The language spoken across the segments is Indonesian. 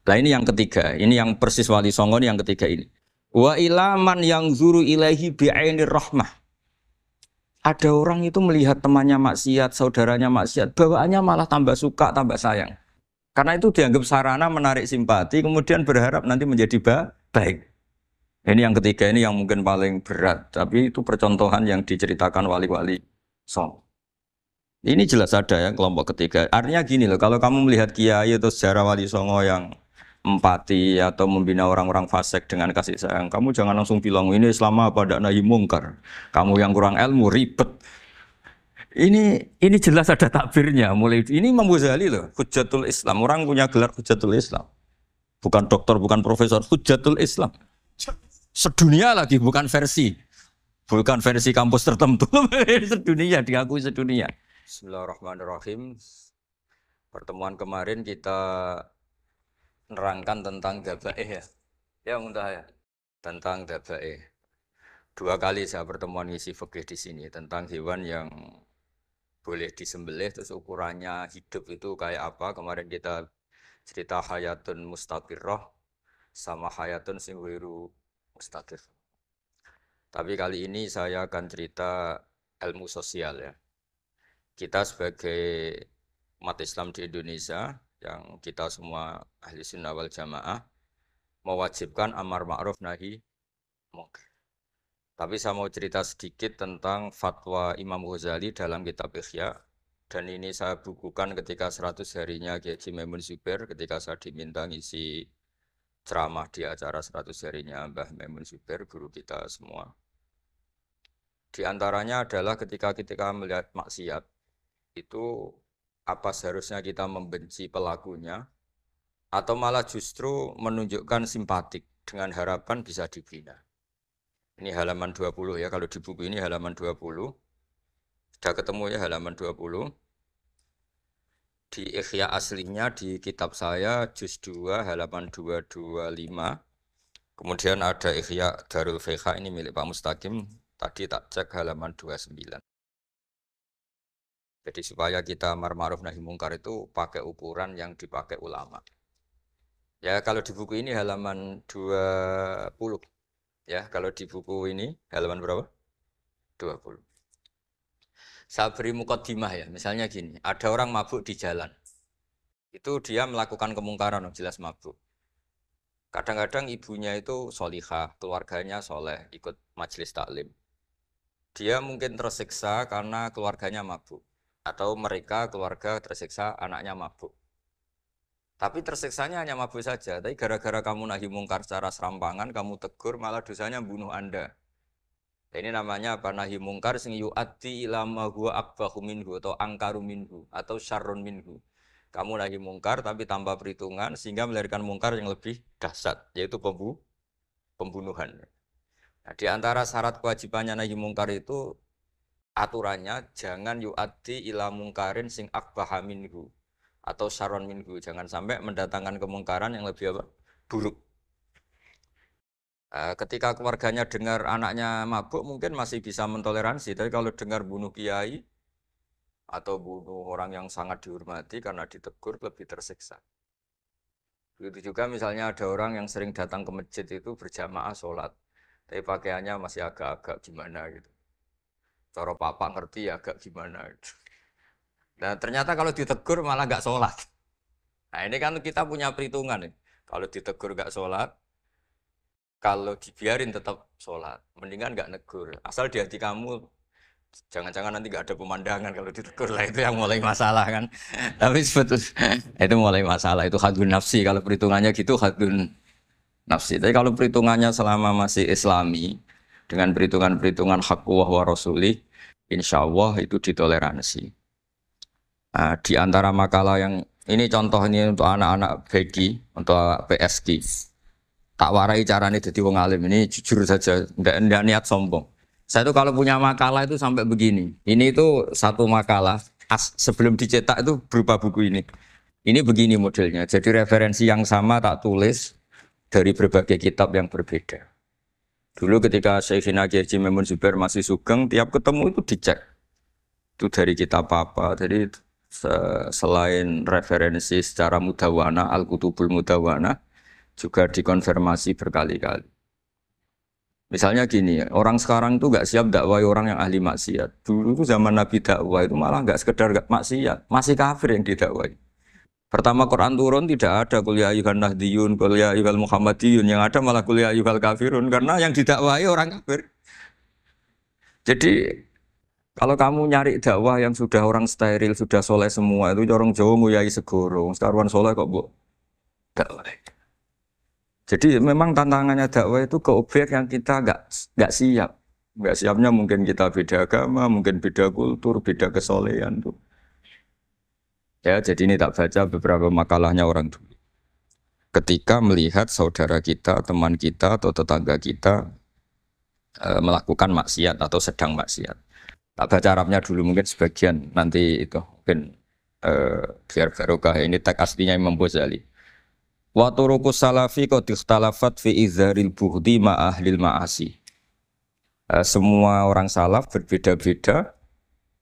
Nah ini yang ketiga, ini yang persis Wali Songo ini yang ketiga ini. Wa ilaman yang zuru ilahi bi'ainir rahmah. Ada orang itu melihat temannya maksiat, saudaranya maksiat, bawaannya malah tambah suka, tambah sayang. Karena itu dianggap sarana menarik simpati, kemudian berharap nanti menjadi baik. Ini yang ketiga, ini yang mungkin paling berat, tapi itu percontohan yang diceritakan wali-wali Songo. Ini jelas ada ya kelompok ketiga. Artinya gini loh, kalau kamu melihat kiai atau sejarah Wali Songo yang empati atau membina orang-orang fasik dengan kasih sayang, kamu jangan langsung bilang ini Islam apa tidak nahi mungkar. Kamu yang kurang ilmu ribet. Ini jelas ada takbirnya. Mulai ini Imam Ghazali loh, Hujjatul Islam. Orang punya gelar Hujjatul Islam. Bukan dokter, bukan profesor, Hujjatul Islam. Sedunia lagi, bukan versi. Bukan versi kampus tertentu. Sedunia, diakui sedunia. Bismillahirrahmanirrahim. Pertemuan kemarin kita nerangkan tentang dabaih ya. Ya muntah ya. Tentang dabaih. 2 kali saya pertemuan ngisi fikih di sini tentang hewan yang boleh disembelih terus ukurannya hidup itu kayak apa. Kemarin kita cerita hayatun mustaqirrah sama hayatun sing ghairu mustaqir. Tapi kali ini saya akan cerita ilmu sosial ya. Kita sebagai umat Islam di Indonesia, yang kita semua ahli sunnah wal jamaah, mewajibkan amar ma'ruf nahi munkar. Tapi saya mau cerita sedikit tentang fatwa Imam Ghazali dalam kitab Ihya. Dan ini saya bukukan ketika 100 harinya Kiai Haji Maimun Zubair, ketika saya diminta ngisi ceramah di acara 100 harinya Mbah Maimun Zubair, guru kita semua. Di antaranya adalah ketika melihat maksiat, itu apa seharusnya kita membenci pelakunya atau malah justru menunjukkan simpatik dengan harapan bisa dibina. Ini halaman 20 ya, kalau di buku ini halaman 20. Sudah ketemu ya halaman 20. Di Ihya aslinya di kitab saya juz 2 halaman 225. Kemudian ada Ihya Darul Fiqh ini milik Pak Mustaqim, tadi tak cek halaman 29. Jadi supaya kita amar ma'ruf nahi mungkar itu pakai ukuran yang dipakai ulama. Ya kalau di buku ini halaman 20. Ya kalau di buku ini halaman berapa? 20. Saya beri mukaddimah ya, misalnya gini, ada orang mabuk di jalan. Itu dia melakukan kemungkaran, jelas mabuk. Kadang-kadang ibunya itu solihah, keluarganya soleh, ikut majelis taklim. Dia mungkin tersiksa karena keluarganya mabuk. Atau mereka keluarga tersiksa anaknya mabuk. Tapi tersiksanya hanya mabuk saja. Tapi gara-gara kamu nahi mungkar secara serampangan, kamu tegur malah dosanya bunuh Anda. Ini namanya apa? Nahi mungkar sing yu'addi ila ma huwa akbahu minhu atau angkaru minhu atau syarrun minhu. Kamu nahi mungkar tapi tanpa perhitungan sehingga melahirkan mungkar yang lebih dahsyat, yaitu pembunuhan. Nah, di antara syarat kewajibannya nahi mungkar itu aturannya jangan yu'addi ila mungkarin sing akbaha minhu atau syarron minhu, jangan sampai mendatangkan kemungkaran yang lebih apa? Buruk. Ketika keluarganya dengar anaknya mabuk mungkin masih bisa mentoleransi, tapi kalau dengar bunuh kiai atau bunuh orang yang sangat dihormati karena ditegur lebih tersiksa. Begitu juga misalnya ada orang yang sering datang ke masjid itu berjamaah sholat, tapi pakaiannya masih agak-agak gimana gitu. Cara papa ngerti ya agak gimana. Nah ternyata kalau ditegur malah nggak sholat. Nah ini kan kita punya perhitungan nih. Kalau ditegur nggak sholat, kalau dibiarin tetap sholat. Mendingan nggak negur. Asal di hati kamu, jangan-jangan nanti nggak ada pemandangan kalau ditegur lah. Itu yang mulai masalah kan. Tapi sebetulnya itu mulai masalah. Itu hadun nafsi. Kalau perhitungannya gitu hadun nafsi. Tapi kalau perhitungannya selama masih islami, dengan perhitungan-perhitungan hak wa rasulih, insya Allah itu ditoleransi. Nah, di antara makalah yang ini contoh ini untuk anak-anak BG, untuk PSG. Tak warai caranya jadi wong alim ini jujur saja, enggak niat sombong. Saya itu kalau punya makalah itu sampai begini. Ini itu satu makalah sebelum dicetak itu berupa buku ini. Ini begini modelnya. Jadi referensi yang sama tak tulis dari berbagai kitab yang berbeda. Dulu ketika Syekhina Kiai Haji Maimun Zubair masih sugeng, tiap ketemu itu dicek. Itu dari kitab apa, jadi selain referensi secara mudawana, Al-Kutubul Mudawana, juga dikonfirmasi berkali-kali. Misalnya gini, orang sekarang itu nggak siap dakwah orang yang ahli maksiat. Dulu itu zaman Nabi dakwah itu malah nggak sekedar nggak maksiat, masih kafir yang didakwai. Pertama Quran turun tidak ada kuliah ayyuhan nahdiyun, kuliah ayyuhal muhammadiyun, yang ada malah kuliah ayyuhal kafirun karena yang didakwai orang kafir. Jadi kalau kamu nyari dakwah yang sudah orang steril, sudah soleh semua, itu orang Jawa nguyai segoro, sekarang soleh kok bu dakwah. Jadi memang tantangannya dakwah itu ke objek yang kita nggak siap. Nggak siapnya mungkin kita beda agama, mungkin beda kultur, beda kesolehan tuh. Ya, jadi ini tak baca beberapa makalahnya orang dulu. Ketika melihat saudara kita, teman kita atau tetangga kita melakukan maksiat atau sedang maksiat. Tak baca Arabnya dulu mungkin sebagian, nanti itu mungkin biar barokah. Ini teks aslinya Imam Ghazali. Wa turuqus salafi qad ikhtalafat fi izharil bughdi ma ahlil ma'asi. Semua orang salaf berbeda-beda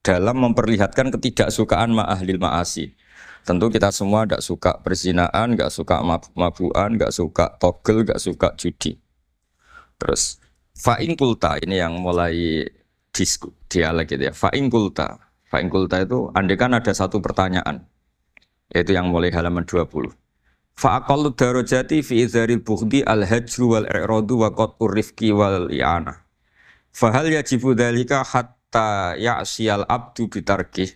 dalam memperlihatkan ketidaksukaan ma ahlil ma'asi. Tentu kita semua tidak suka perzinaan, tidak suka mabuk-mabukan, tidak suka togel, tidak suka judi. Terus fa'in kulta ini yang mulai dialek gitu ya. Fa'in kulta itu andaikan ada satu pertanyaan, yaitu yang mulai halaman 20. Fa'aqallu darajati fi izharil bughdi al-hajru wal-i'radu wa qat'ur rifqi wal i'anah. Fahal yajibu dzalika hatta ya'siyal abdu bitarkih.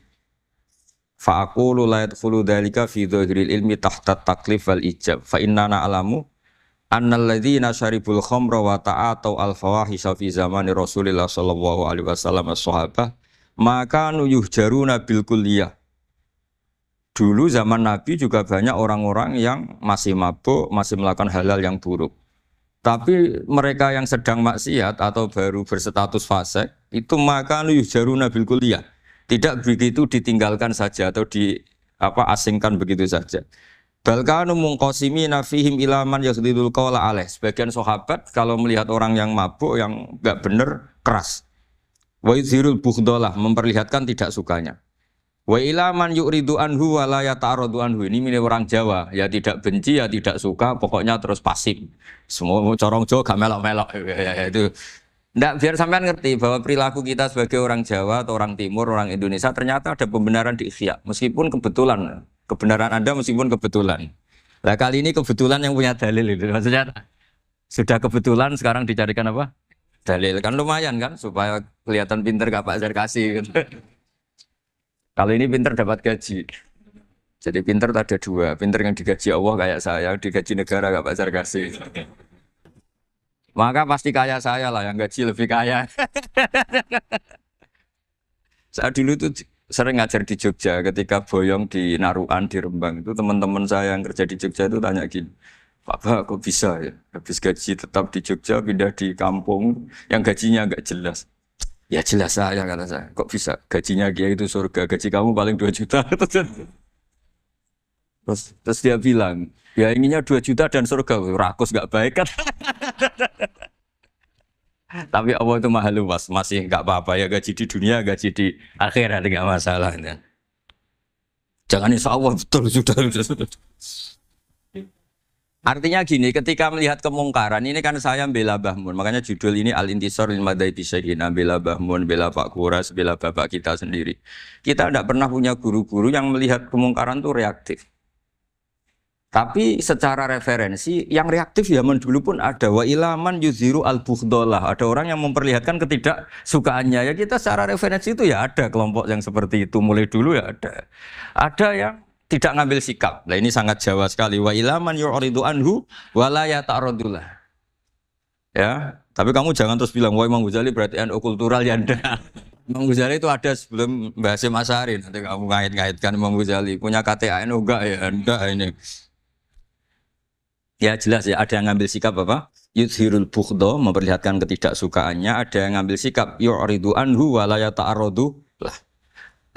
Fa'aqulu la yadkhulu dzalika fi dhahiril ilmi tahta taklif wal ijab. Fa innana alamu annal ladzina syaribul khamra wa ta'atau al-fawahisha fi zamani Rasulillah sallallahu alaihi wasallam as-sahabah maka yuhjaruna bil kulliyah. Dulu zaman Nabi juga banyak orang-orang yang masih mabuk, masih melakukan hal-hal yang buruk. Tapi mereka yang sedang maksiat atau baru berstatus fasik, itu maka yuhjaruna bil kulliyah. Tidak begitu ditinggalkan saja atau asingkan begitu saja. Balkanu munqasimina fihim ila man yaghdidul qawla alaih. Sebagian sahabat kalau melihat orang yang mabuk, yang enggak benar, keras. Wa yuzhirul bughdalah, memperlihatkan tidak sukanya. Wa ilaman yu'ridu anhu wa la yata'aradu anhu. Ini milik orang Jawa, ya tidak benci ya tidak suka, pokoknya terus pasif. Semua corong Jawa gak melok-melok ya, itu. Nggak, biar sampean ngerti bahwa perilaku kita sebagai orang Jawa atau orang Timur, orang Indonesia ternyata ada pembenaran di ikhya, meskipun kebetulan. Kebenaran Anda meskipun kebetulan. Nah, kali ini kebetulan yang punya dalil itu. Maksudnya sudah kebetulan sekarang dicarikan apa? Dalil kan lumayan kan supaya kelihatan pinter gak Pak Zarkasi gitu. Kalau ini pinter dapat gaji. Jadi pinter ada dua, pinter yang digaji Allah kayak saya, digaji negara gak Pak Zarkasi. Maka pasti kaya saya lah yang gaji lebih kaya. Saat dulu tuh sering ngajar di Jogja, ketika boyong di Narukan, di Rembang itu teman-teman saya yang kerja di Jogja itu tanya gini, Pak kok bisa ya habis gaji tetap di Jogja pindah di kampung yang gajinya agak jelas. Ya jelas saya kata saya, kok bisa gajinya dia itu surga, gaji kamu paling 2 juta. Terus dia bilang, ya inginnya 2 juta dan surga, rakus gak baik kan. Tapi Allah itu maha luas, masih nggak apa-apa ya gaji di dunia, gaji di akhirat nggak masalah. Ya. Jangan insya Allah betul sudah. Artinya gini, ketika melihat kemungkaran, ini kan saya bela Bahmun, makanya judul ini Al-Intisar lil Madhabi Syaihina, bela Bahmun, bela Pak Kuras, bela bapak kita sendiri. Kita tidak pernah punya guru-guru yang melihat kemungkaran itu reaktif. Tapi secara referensi yang reaktif zaman dulu pun ada wa ilaman yuziru al-bughdalah. Ada orang yang memperlihatkan ketidaksukaannya. Ya kita secara referensi itu ya ada kelompok yang seperti itu mulai dulu ya ada. Ada yang tidak ngambil sikap. Nah ini sangat Jawa sekali. Wa ilaman yu'ridu anhu wa la yata'radullah. Ya, tapi kamu jangan terus bilang wah Imam Ghazali berarti NU kultural ya ndak. Imam Ghazali itu ada sebelum Mbah Hasyim Asy'ari. Nanti kamu ngait-ngaitkan Imam Ghazali punya KTA NU enggak ya? Enggak ini. Ya jelas ya, ada yang ngambil sikap apa? Yudhirul bughda, memperlihatkan ketidaksukaannya. Ada yang ngambil sikap yu'ridu anhu wa la yata'arradu lah.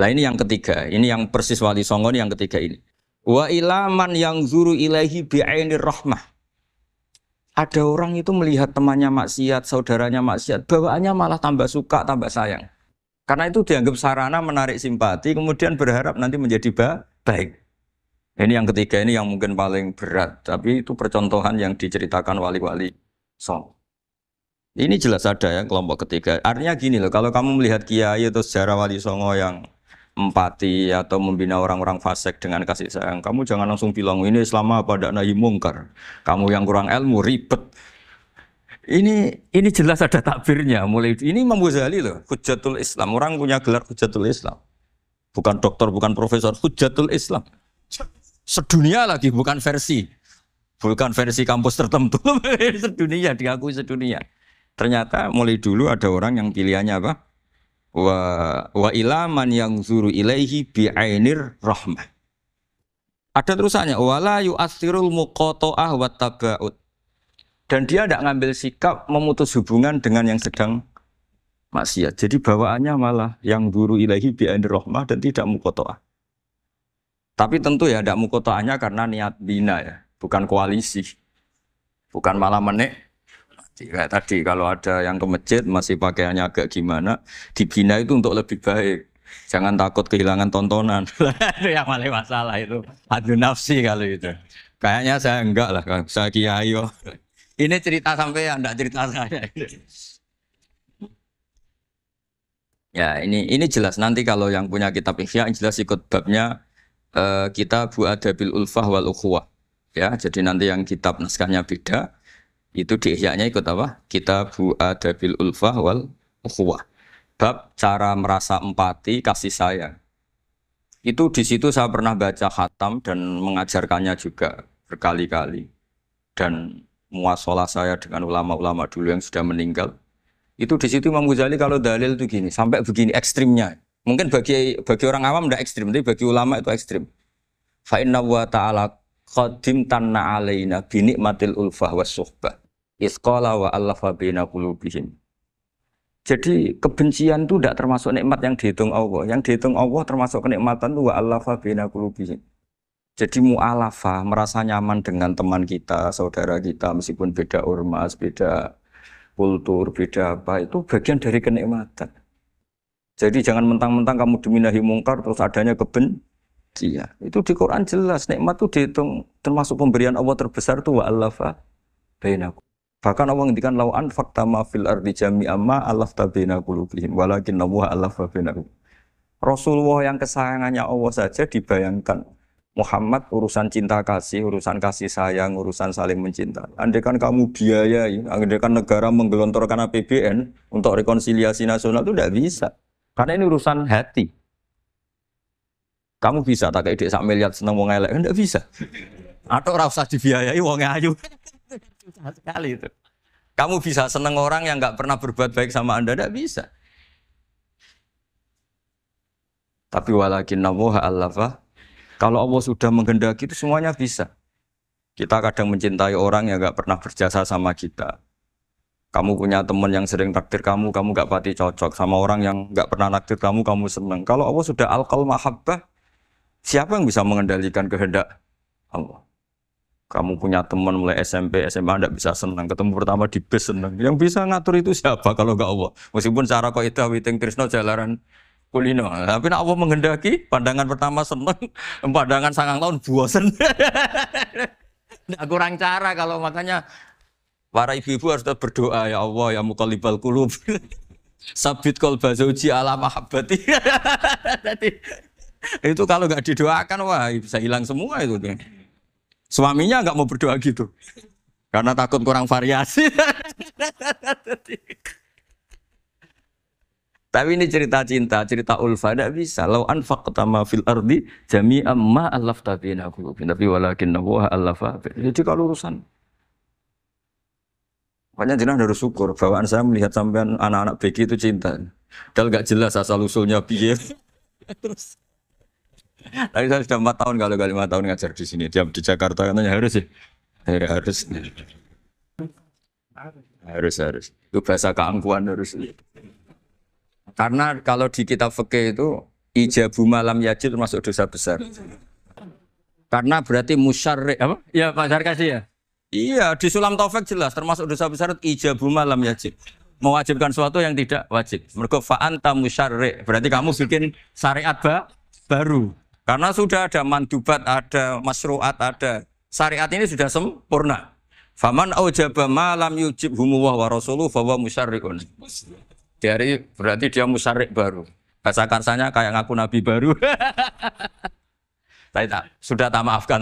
Nah ini yang ketiga, ini yang persis Wali Songo ini yang ketiga ini. Wa ilaman yang zuru ilaihi bi'ainir rahmah. Ada orang itu melihat temannya maksiat, saudaranya maksiat, bawaannya malah tambah suka, tambah sayang. Karena itu dianggap sarana menarik simpati, kemudian berharap nanti menjadi baik. Ini yang ketiga, ini yang mungkin paling berat, tapi itu percontohan yang diceritakan wali-wali Songo. Ini jelas ada ya kelompok ketiga. Artinya gini loh, kalau kamu melihat kiai atau sejarah wali Songo yang empati atau membina orang-orang fasik dengan kasih sayang, kamu jangan langsung bilang ini Islam apa tidak nahi mungkar. Kamu yang kurang ilmu ribet. Ini jelas ada takbirnya. Mulai ini Imam Ghazali loh, Hujjatul Islam. Orang punya gelar Hujjatul Islam. Bukan doktor, bukan profesor, Hujjatul Islam. Sedunia lagi, bukan versi kampus tertentu. Sedunia, diakui sedunia. Ternyata mulai dulu ada orang yang pilihannya apa? Wa ilaman yang zuru ilaihi bi'ainir rahmah. Ada terusannya, wala yu'athirul muqata'ah wa taba'ud. Dan dia tidak ngambil sikap memutus hubungan dengan yang sedang maksiat. Jadi bawaannya malah yang zuru ilaihi bi'ainir rahmah dan tidak muqata'ah. Tapi tentu ya tidak muqata'ahnya karena niat bina ya, bukan koalisi. Bukan malah kayak tadi kalau ada yang ke masjid masih pakaiannya agak gimana, dibina itu untuk lebih baik. Jangan takut kehilangan tontonan. Itu yang paling masalah itu. Adu nafsi kalau itu. Kayaknya saya enggak lah, saya kiai. Ini cerita sampai enggak cerita saya. Ya ini jelas nanti kalau yang punya kitab Ihya jelas ikut babnya Kitabu Adabil Ulfah wal Ukhuwah. Ya, jadi nanti yang kitab naskahnya beda. Itu di Ihya-nya ikut apa? Kitabu Adabil Ulfah wal Ukhuwah. Bab cara merasa empati, kasih sayang. Itu di situ saya pernah baca khatam dan mengajarkannya juga berkali-kali. Dan muasalah saya dengan ulama-ulama dulu yang sudah meninggal. Itu di situ Imam Ghazali kalau dalil itu gini, sampai begini ekstrimnya. Mungkin bagi orang awam tidak ekstrim, tapi bagi ulama itu ekstrim. Fa inna wa ta'ala qadim tanna alaina bi nikmatil ulfah was suhbah. Isqala wa allafa baina qulubihim. Jadi kebencian itu tidak termasuk nikmat yang dihitung Allah. Yang dihitung Allah termasuk kenikmatan itu wa allafa baina qulubihim. Jadi mu'alafa, merasa nyaman dengan teman kita, saudara kita meskipun beda ormas, beda kultur, beda apa, itu bagian dari kenikmatan. Jadi jangan mentang-mentang kamu diminahi mungkar terus adanya kebencian. Itu di Quran jelas nikmat itu dihitung termasuk pemberian Allah terbesar itu wa allafa bainakum. Bahkan Allah ngendikan lau anfaqta ma fil ardi jami'an ma allafta baina qulubihim walakin Allah allafa bainakum. Rasulullah yang kesayangannya Allah saja dibayangkan Muhammad urusan cinta kasih, urusan kasih sayang, urusan saling mencinta. Andai kan kamu biayai, andai kan negara menggelontorkan APBN untuk rekonsiliasi nasional itu tidak bisa. Karena ini urusan hati. Kamu bisa tak kayak ide sak miliar seneng wong elek, enggak bisa. Atau ora usah dibiayai wong ayu. Susah sekali itu. Kamu bisa seneng orang yang enggak pernah berbuat baik sama Anda, enggak bisa. Tapi walakin Allah allafa. Kalau Allah sudah menghendaki itu semuanya bisa. Kita kadang mencintai orang yang enggak pernah berjasa sama kita. Kamu punya teman yang sering naktir kamu gak pati cocok. Sama orang yang gak pernah naktir kamu seneng. Kalau Allah sudah alqal mahabbah, siapa yang bisa mengendalikan kehendak Allah? Kamu punya teman mulai SMP, SMA gak bisa seneng. Ketemu pertama di bis seneng. Yang bisa ngatur itu siapa kalau gak Allah? Meskipun cara kok itu witing trisno jalaran kulino. Tapi nak Allah menghendaki, pandangan pertama seneng. Pandangan 9 tahun bosen. Nggak kurang cara kalau makanya para ibu-ibu harus berdoa, ya Allah, ya muqallibal qulub. Sabit qalba zauji ala mahabbati. Itu kalau nggak didoakan, wah bisa hilang semua itu. Suaminya nggak mau berdoa gitu. Karena takut kurang variasi. Tapi ini cerita cinta, cerita ulfa, tidak bisa. Lau anfaqta ma fil ardi jami'an ma allafta baina qulubihim. Tapi walakin Allah allafa. Jadi kalau urusan makanya jenengan harus syukur, bawaan saya melihat sampean anak-anak BG itu cinta. Padahal gak jelas asal usulnya piye. Terus. Tapi saya sudah 4 tahun kalau 5 tahun ngajar di sini. Diam di Jakarta katanya harus sih. Harus. Itu bahasa keangkuhan harus. Karena kalau di kitab fikih itu ijabu malam yajid termasuk dosa besar. Karena berarti musyarrik apa? Ya Pak Sarkasi ya. Iya, di Sulam Taufik jelas termasuk dosa besar ijabu malam yajib. mewajibkan sesuatu yang tidak wajib. Mergo fa anta musyarri'. Berarti kamu bikin syariat baru. Karena sudah ada mandubat, ada masyru'at, ada syariat ini sudah sempurna. Faman aujaba ma lam yujibhu wa rasuluhu fa huwa musyarri'un. Berarti dia musyarri' baru. Bahasa karsanya kayak ngaku nabi baru. Sudah tak maafkan.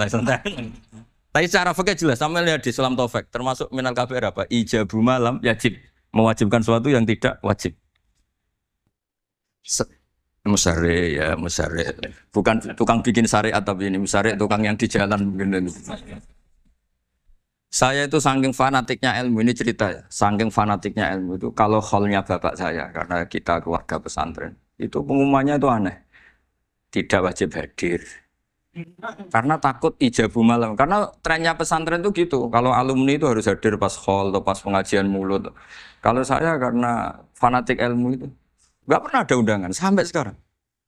Tapi secara fikih jelas, sampai lihat di Sulam Taufik, termasuk minal kabair apa? Ijabu malam yajib, mewajibkan sesuatu yang tidak wajib. Musyarri ya, musyarri. Bukan tukang bikin syariat tapi ini musyarri tukang yang di jalan mungkin. Saya itu saking fanatiknya ilmu, ini cerita ya. Saking fanatiknya ilmu itu kalau hallnya bapak saya, karena kita keluarga pesantren, itu pengumumannya itu aneh. Tidak wajib hadir. Karena takut ijabu malam. Karena trennya pesantren itu gitu. Kalau alumni itu harus hadir pas hall atau pas pengajian mulut. Kalau saya karena fanatik ilmu itu nggak pernah ada undangan sampai sekarang.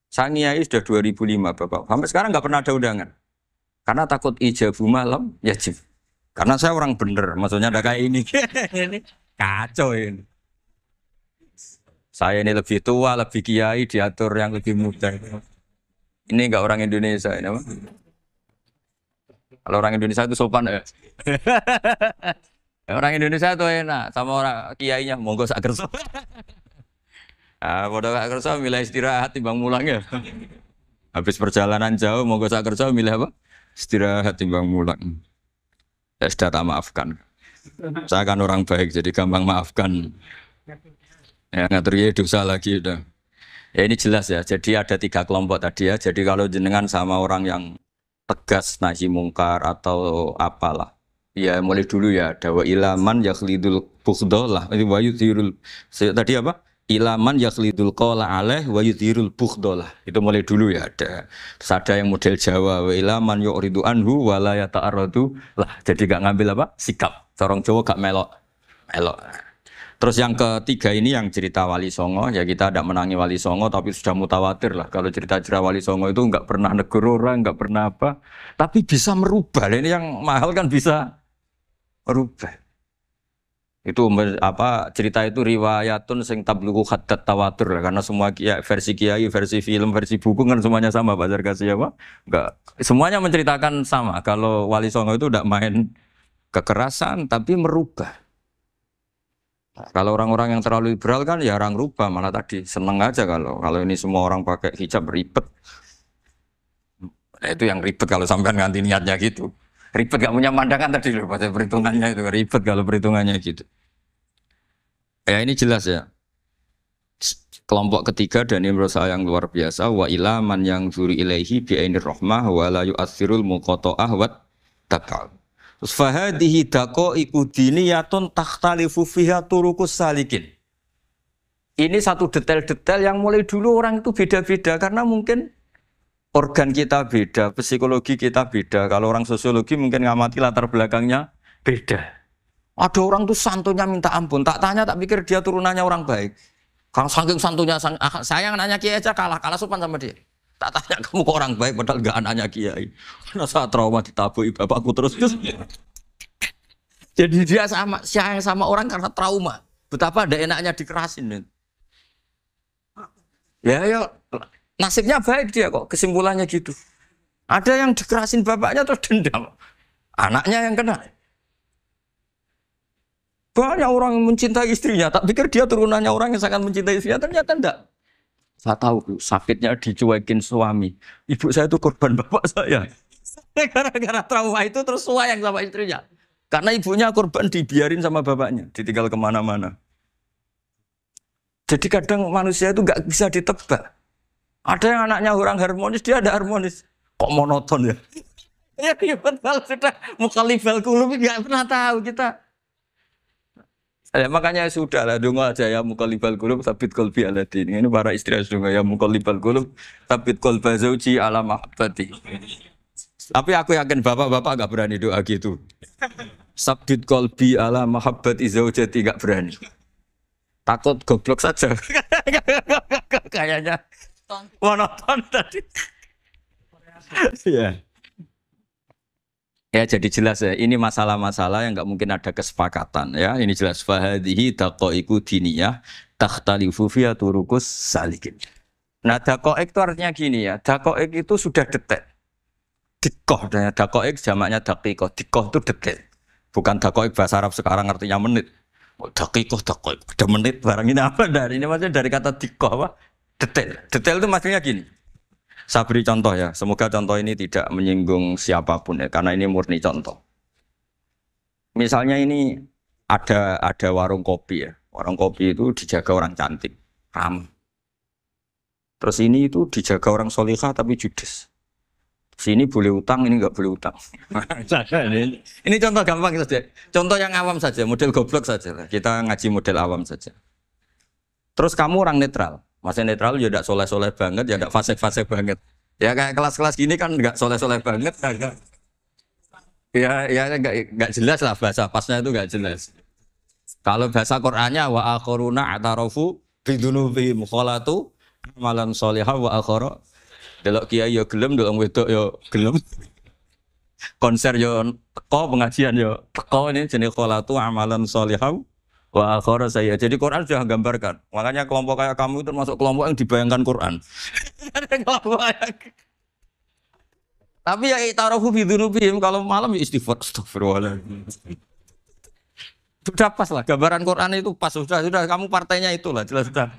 Saya niai sudah 2005 Bapak. Sampai sekarang nggak pernah ada undangan. Karena takut ijabu malam yajib. Karena saya orang bener, maksudnya ada kayak ini. Ini kacau ini. Saya ini lebih tua, lebih kiai, diatur yang lebih muda. Ini enggak orang Indonesia ini apa? Kalau orang Indonesia itu sopan ya. Orang Indonesia itu enak sama orang kiainya monggo sak kersa. Padha sak kersa milih istirahat timbang mulang ya. Habis perjalanan jauh monggo sak kersa milih apa? Istirahat timbang mulang. Ya sudah tak maafkan. Saya kan orang baik jadi gampang maafkan. Ya ngatur ya dosa lagi udah. Ya ini jelas ya, jadi ada 3 kelompok tadi ya. Jadi kalau jenengan sama orang yang tegas nahi mungkar atau apalah, ya mulai dulu ya. Dawa ilaman yakhlidul bukhdolah. Ini wa yudhirul. Tadi apa? Ilaman yakhlidul qala alaih wa yudhirul bukhdolah. Itu mulai dulu ya. Terus ada yang model Jawa. Wa ilaman yu'ridu anhu wa la yata'arradu lah. Jadi gak ngambil apa? Sikap. Orang Jawa gak melok. Terus yang ketiga ini yang cerita Wali Songo, ya kita tidak menangi Wali Songo tapi sudah mutawatir lah. Kalau cerita-cerita Wali Songo itu nggak pernah negur orang, nggak pernah apa, tapi bisa merubah. Ini yang mahal kan bisa merubah. Itu apa cerita itu riwayatun sing tablughu haddat tawatur lah. Karena semua versi kiai, versi film, versi buku kan semuanya sama. Pak Zarkasi apa? Enggak, semuanya menceritakan sama. Kalau Wali Songo itu tidak main kekerasan tapi merubah. Kalau orang-orang yang terlalu liberal kan ya orang rubah, malah tadi seneng aja kalau ini semua orang pakai hijab ribet. Nah, itu yang ribet kalau sampai nganti niatnya gitu. Ribet gak punya pandangan tadi loh pada perhitungannya itu ribet kalau perhitungannya gitu. Ya ini jelas ya. Kelompok ketiga dan ini menurut saya yang luar biasa wa ila man yang zuri ilaihi bi ainir rahmah wa la yu'athirul muqata'ah wa tabal. Fahadihi daqaiqu diniyatun takhtalifu fiha turuqus salikin. Ini satu detail-detail yang mulai dulu orang itu beda-beda karena mungkin organ kita beda, psikologi kita beda. Kalau orang sosiologi mungkin ngamati latar belakangnya beda. Ada orang tuh santunya minta ampun, tak tanya tak pikir dia turunannya orang baik. Kalau saking santunya saya nanya kiai aja kalah sopan sama dia. Tak tanya kamu kok orang baik padahal enggak anaknya kiai. Karena saat trauma ditabui bapakku terus. Jadi dia sayang sama orang karena trauma. Betapa ada enaknya dikerasin. Ya nasibnya baik dia kok kesimpulannya gitu. Ada yang dikerasin bapaknya terus dendam. Anaknya yang kena. Banyak orang yang mencintai istrinya, tak pikir dia turunannya orang yang sangat mencintai istrinya, ternyata enggak. Saya tahu sakitnya dicuekin suami. Ibu saya itu korban bapak saya. Gara-gara trauma itu terus sayang sama istrinya. Karena ibunya korban dibiarin sama bapaknya, ditinggal kemana-mana. Jadi kadang manusia itu nggak bisa ditebak. Ada yang anaknya orang harmonis, dia ada harmonis. Kok monoton ya? Ya betul sudah mukhalifal qulub nggak pernah tahu kita. Ya, makanya sudah lah donga aja ya mukallibal qulub tsabit qalbi ala din. Ini para istri donga ya mukallibal qulub tsabit qalba zauji ala mahabbati. Tapi aku yakin bapak-bapak enggak berani doa gitu. Tsabit qalbi ala mahabbati zaujati enggak berani. Takut goblok saja. Kayaknya monoton tadi. Iya. Ya jadi jelas ya, ini masalah-masalah yang nggak mungkin ada kesepakatan ya. Ini jelas fahadihi daqaiqu diniyah takhtalifu fiha turuqus salikin. Nah, daqaiq itu artinya gini ya. Daqaiq itu sudah detek. Dikoh, daqaiq jamaknya daqiqah. Dikoh itu detek. Bukan daqaiq bahasa Arab sekarang artinya menit. Oh, daqiqah, daqaiq. Ada menit barang ini apa dari ini maksudnya dari kata dikoh apa? Detail. Detail itu maksudnya gini. Saya beri contoh ya, semoga contoh ini tidak menyinggung siapapun ya, karena ini murni contoh. Misalnya ini ada warung kopi ya, warung kopi itu dijaga orang cantik, ramah. Terus ini itu dijaga orang solihah tapi judes. Sini boleh utang, ini nggak boleh utang. Ini contoh gampang saja, contoh yang awam saja, model goblok saja. Kita ngaji model awam saja. Terus kamu orang netral. Maksudnya netral ya tidak soleh-soleh banget, ya tidak fasik-fasik banget. Ya kayak kelas-kelas gini kan nggak soleh-soleh banget, agak ya nggak jelas lah bahasa pasnya itu nggak jelas. Kalau bahasa Qur'annya wa akharuna atarafu bidunubihim khalatu amalan sholihah wa akhara. Delok kiai ya gelem, delok wedok ya gelem. Konser ya teko, pengajian ya teko, ini jenis khalatu amalan sholihah. Wa akhara saya. Jadi Quran sudah gambarkan. Makanya kelompok kayak kamu itu termasuk kelompok yang dibayangkan Quran. Tapi ya ta'arufu bi dzunubihim, kalau malam ya istighfar, astagfirullahaladzim. Sudah pas lah gambaran Quran itu pas, sudah kamu partainya itulah jelas sudah.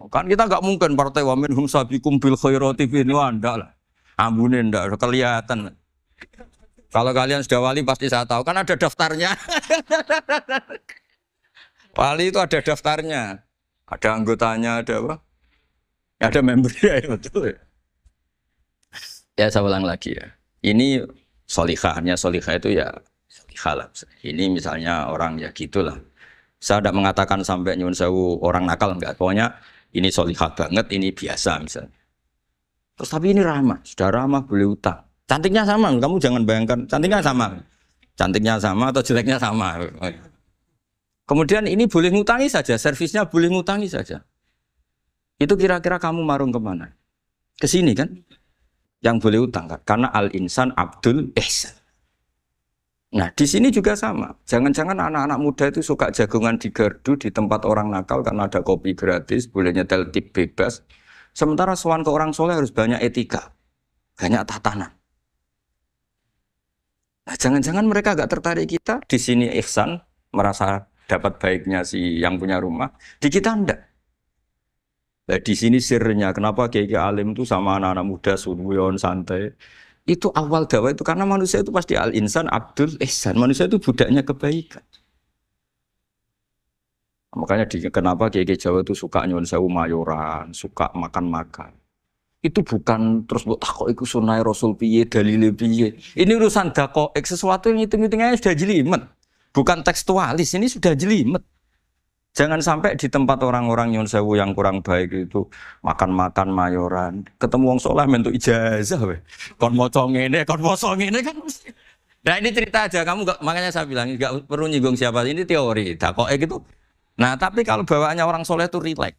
Kan kita enggak mungkin partai wa minhum sabiqum bil khairati bin wa ndak lah. Ambune ndak kelihatan. Kalau kalian sudah wali pasti saya tahu, kan ada daftarnya. Wali itu ada daftarnya, ada anggotanya, ada apa? Ada membernya, ya betul. Ya saya ulang lagi ya. Ini solihahnya, solihah itu ya solihah lah. Ini misalnya orang ya gitulah. Saya tidak mengatakan sampai nyun sewu orang nakal enggak. Pokoknya ini solihah banget, ini biasa misalnya. Terus tapi ini ramah, sudah ramah boleh utang. Cantiknya sama, kamu jangan bayangkan cantiknya sama. Cantiknya sama atau jeleknya sama. Kemudian ini boleh ngutangi saja, servisnya boleh ngutangi saja. Itu kira-kira kamu marung kemana? Ke sini kan? Yang boleh utang kan? Karena al-insan abdul ihsan. Nah di sini juga sama. Jangan-jangan anak-anak muda itu suka jagongan di gardu di tempat orang nakal karena ada kopi gratis, boleh nyetel tip bebas. Sementara sowan ke orang soleh harus banyak etika, banyak tatanan. Nah, jangan-jangan mereka agak tertarik kita di sini ihsan, merasa dapat baiknya si yang punya rumah, di kita enggak. Nah, di sini sirnya kenapa kiai alim itu sama anak-anak muda sunuyon santai. Itu awal dakwah itu karena manusia itu pasti al-insan abdul ihsan, manusia itu budaknya kebaikan. Makanya kenapa kiai Jawa itu suka nyuwun sewu mayoran, suka makan-makan. Itu bukan terus buat takok iku sunai Rasul piye dalile piye. Ini urusan dakoek sesuatu yang hitung-hitungannya sudah jelimet. Bukan tekstualis, ini sudah jelimet. Jangan sampai di tempat orang-orang nyuwun sewu yang kurang baik itu makan-makan mayoran, ketemu wong saleh mentuk ijazah we. Kon maca ngene, kon poso ngene kan. Nah ini cerita aja, kamu enggak, makanya saya bilang enggak perlu nyinggung siapa, ini teori dakoek itu. Nah tapi kalau bawaannya orang soleh itu rileks.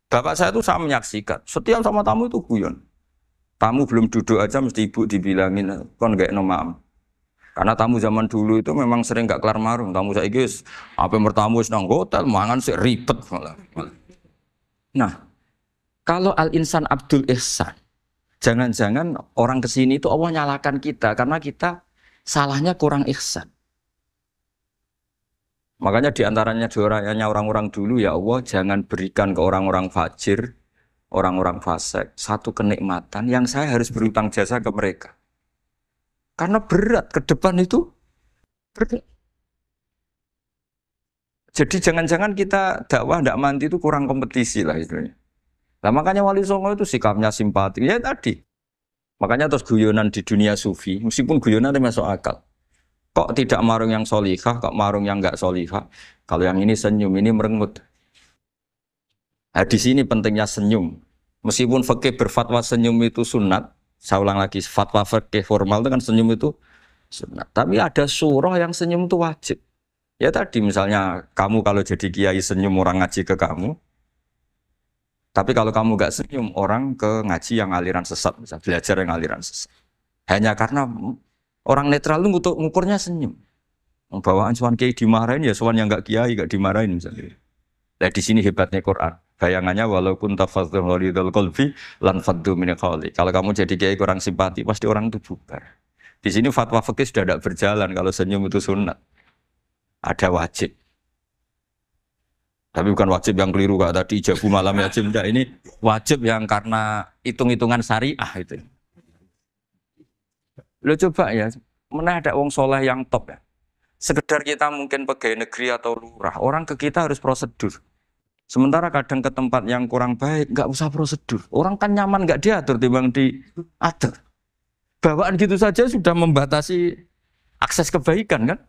Bapak saya itu saya menyaksikan, setiap sama tamu itu guyon. Tamu belum duduk aja mesti ibu dibilangin, kon gak nomam. Karena tamu zaman dulu itu memang sering gak kelar marung. Tamu saya guys, apa bertamu nang hotel, mangan sih ribet malah. Nah, kalau al-insan abdul ihsan, jangan-jangan orang kesini itu Allah nyalakan kita karena kita salahnya kurang ihsan. Makanya diantaranya doanya orang-orang dulu ya Allah jangan berikan ke orang-orang fajir, orang-orang fasik satu kenikmatan yang saya harus berutang jasa ke mereka. Karena berat ke depan itu berat. Jadi jangan-jangan kita dakwah tidak mandi itu kurang kompetisi lah istilahnya. Nah makanya Wali Songo itu sikapnya simpati ya tadi. Makanya terus guyonan di dunia sufi, meskipun guyonan itu masuk akal. Kok tidak marung yang solihah, kok marung yang enggak solihah? Kalau yang ini senyum, ini merengut. Nah, di sini pentingnya senyum. Meskipun fikih berfatwa senyum itu sunat, saya ulang lagi, fatwa fikih formal itu kan senyum itu sunat. Tapi ada surah yang senyum itu wajib. Ya tadi misalnya kamu kalau jadi kiai senyum orang ngaji ke kamu. Tapi kalau kamu enggak senyum orang ke ngaji yang aliran sesat, bisa belajar yang aliran sesat. Hanya karena Orang netral itu ngukurnya senyum. Bawaan sowan kiai dimarahin ya sowan yang enggak kiai enggak dimarahin misalnya. Nah di sini hebatnya Quran. Bayangannya walaupun tafadzul ghalidul qalbi lan faddu min qawli. Kalau kamu jadi kiai kurang simpati pasti orang itu bubar. Di sini fatwa fikih sudah tidak berjalan kalau senyum itu sunat. Ada wajib. Tapi bukan wajib yang keliru kak tadi ijabu malam wajib enggak, ini wajib yang karena hitung-hitungan syariah itu. Lo coba ya, mana ada wong soleh yang top ya. Sekedar kita mungkin pegawai negeri atau lurah, orang ke kita harus prosedur. Sementara kadang ke tempat yang kurang baik, nggak usah prosedur. Orang kan nyaman nggak diatur, timbang diatur. Bawaan gitu saja sudah membatasi akses kebaikan kan?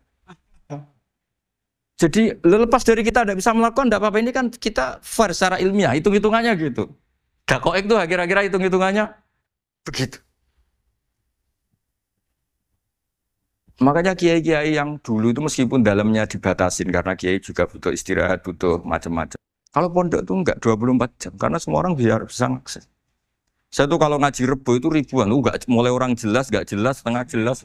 Jadi lepas dari kita tidak bisa melakukan, tidak apa-apa. Ini kan kita fair secara ilmiah, hitung-hitungannya gitu. Dakoek itu kira-kira hitung-hitungannya begitu. Makanya kiai-kiai yang dulu itu meskipun dalamnya dibatasin karena kiai juga butuh istirahat, butuh macam-macam. Kalau pondok itu enggak 24 jam karena semua orang bisa akses. Saya tuh kalau ngaji Rebo itu ribuan, enggak mulai orang jelas, enggak jelas, setengah jelas,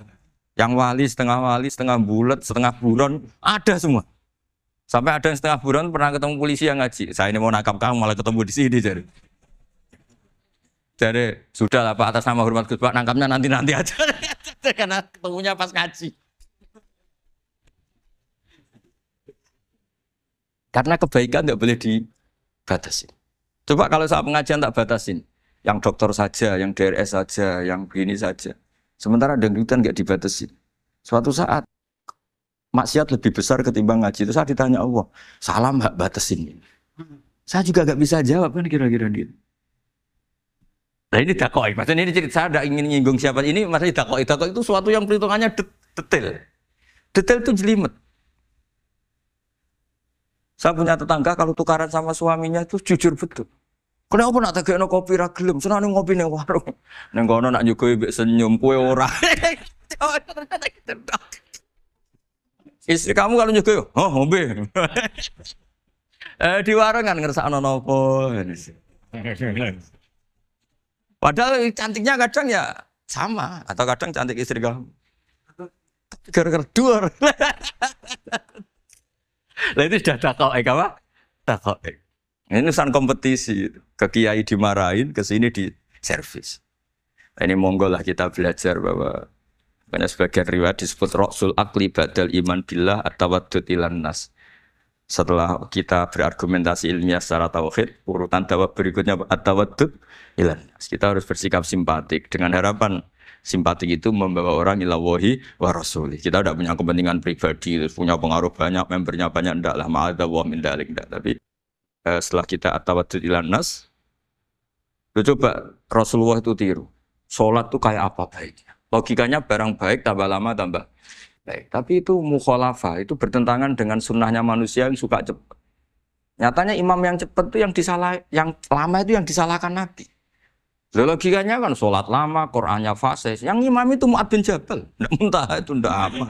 yang wali, setengah bulat, setengah buron, ada semua. Sampai ada yang setengah buron pernah ketemu polisi yang ngaji. Saya ini mau nangkap kamu malah ketemu di sini jadi sudah lah Pak, atas nama hormat Gus Pak, nangkapnya nanti aja. Karena ketemunya pas ngaji. Karena kebaikan tidak boleh dibatasi. Coba kalau saat pengajian tak batasin, yang dokter saja, yang DRS saja, yang begini saja. Sementara dangdutan nggak dibatasi. Suatu saat maksiat lebih besar ketimbang ngaji. Itu saya ditanya Allah, salam nggak batasin? Saya juga nggak bisa jawab kan kira-kira gitu. Nah ini dakoi, maksudnya ini cerita saya tidak ingin nyinggung siapa ini, maksudnya dakoi itu suatu yang perhitungannya detail. Detail itu jelimet. Saya punya tetangga kalau tukaran sama suaminya itu jujur betul. Kenapa nak tegakno kopi ra gelem, senane ngopi ning warung. Ning kono nak nyugoi mbek senyum kowe ora. Istri kamu kalau nyugoi, oh ngombe. Di warung kan ngersakno nopo. Padahal cantiknya kadang ya sama, atau kadang cantik istri kamu. Gara-gara dua. Lah itu sudah takoek apa? Takoek. Ini urusan kompetisi. Ke kiai dimarahin, ke sini di servis. Ini monggo lah kita belajar bahwa karena sebagian riwayat disebut Rasul Akli Badal Iman Billah At-Tawaddud Ilan Nas. Setelah kita berargumentasi ilmiah secara tauhid, urutan jawab berikutnya at-tawaddud ilan nas. Kita harus bersikap simpatik dengan harapan simpatik itu membawa orang ila wahi wa rasuli. Kita tidak punya kepentingan pribadi, punya pengaruh banyak, membernya banyak, enggak lah, ma'adha wa min dalik, enggak. Tapi setelah kita at-tawaddud ilan nas, coba Rasulullah itu tiru. Sholat itu kayak apa baiknya? Logikanya barang baik tambah lama tambah baik, tapi itu mukhalafah, itu bertentangan dengan sunnahnya manusia yang suka cepat. Nyatanya imam yang cepat itu yang lama itu yang disalahkan Nabi. Logikanya kan sholat lama, Qur'annya fase. Yang imam itu Mu'ad bin Jabal, ndak muntah itu ndak apa.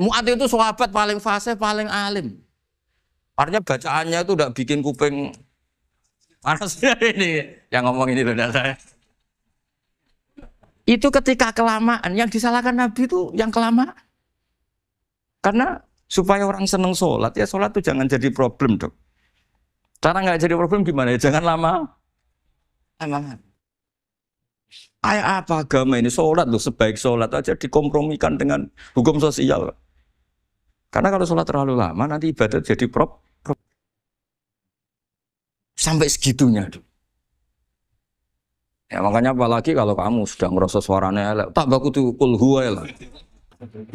Mu'ad itu sahabat paling fase, paling alim. Artinya bacaannya itu ndak bikin kuping panas ini. Yang ngomong ini loh saya. Itu ketika kelamaan, yang disalahkan Nabi itu yang kelamaan. Karena supaya orang seneng sholat, ya sholat itu jangan jadi problem dong. Cara nggak jadi problem gimana ya? Jangan lama. Kayak apa agama ini? Sholat loh, sebaik sholat aja dikompromikan dengan hukum sosial. Karena kalau sholat terlalu lama, nanti ibadat jadi problem. Sampai segitunya tuh. Ya makanya apalagi kalau kamu sudah ngerasa suaranya elek, tak baku tuh kul huwa lah.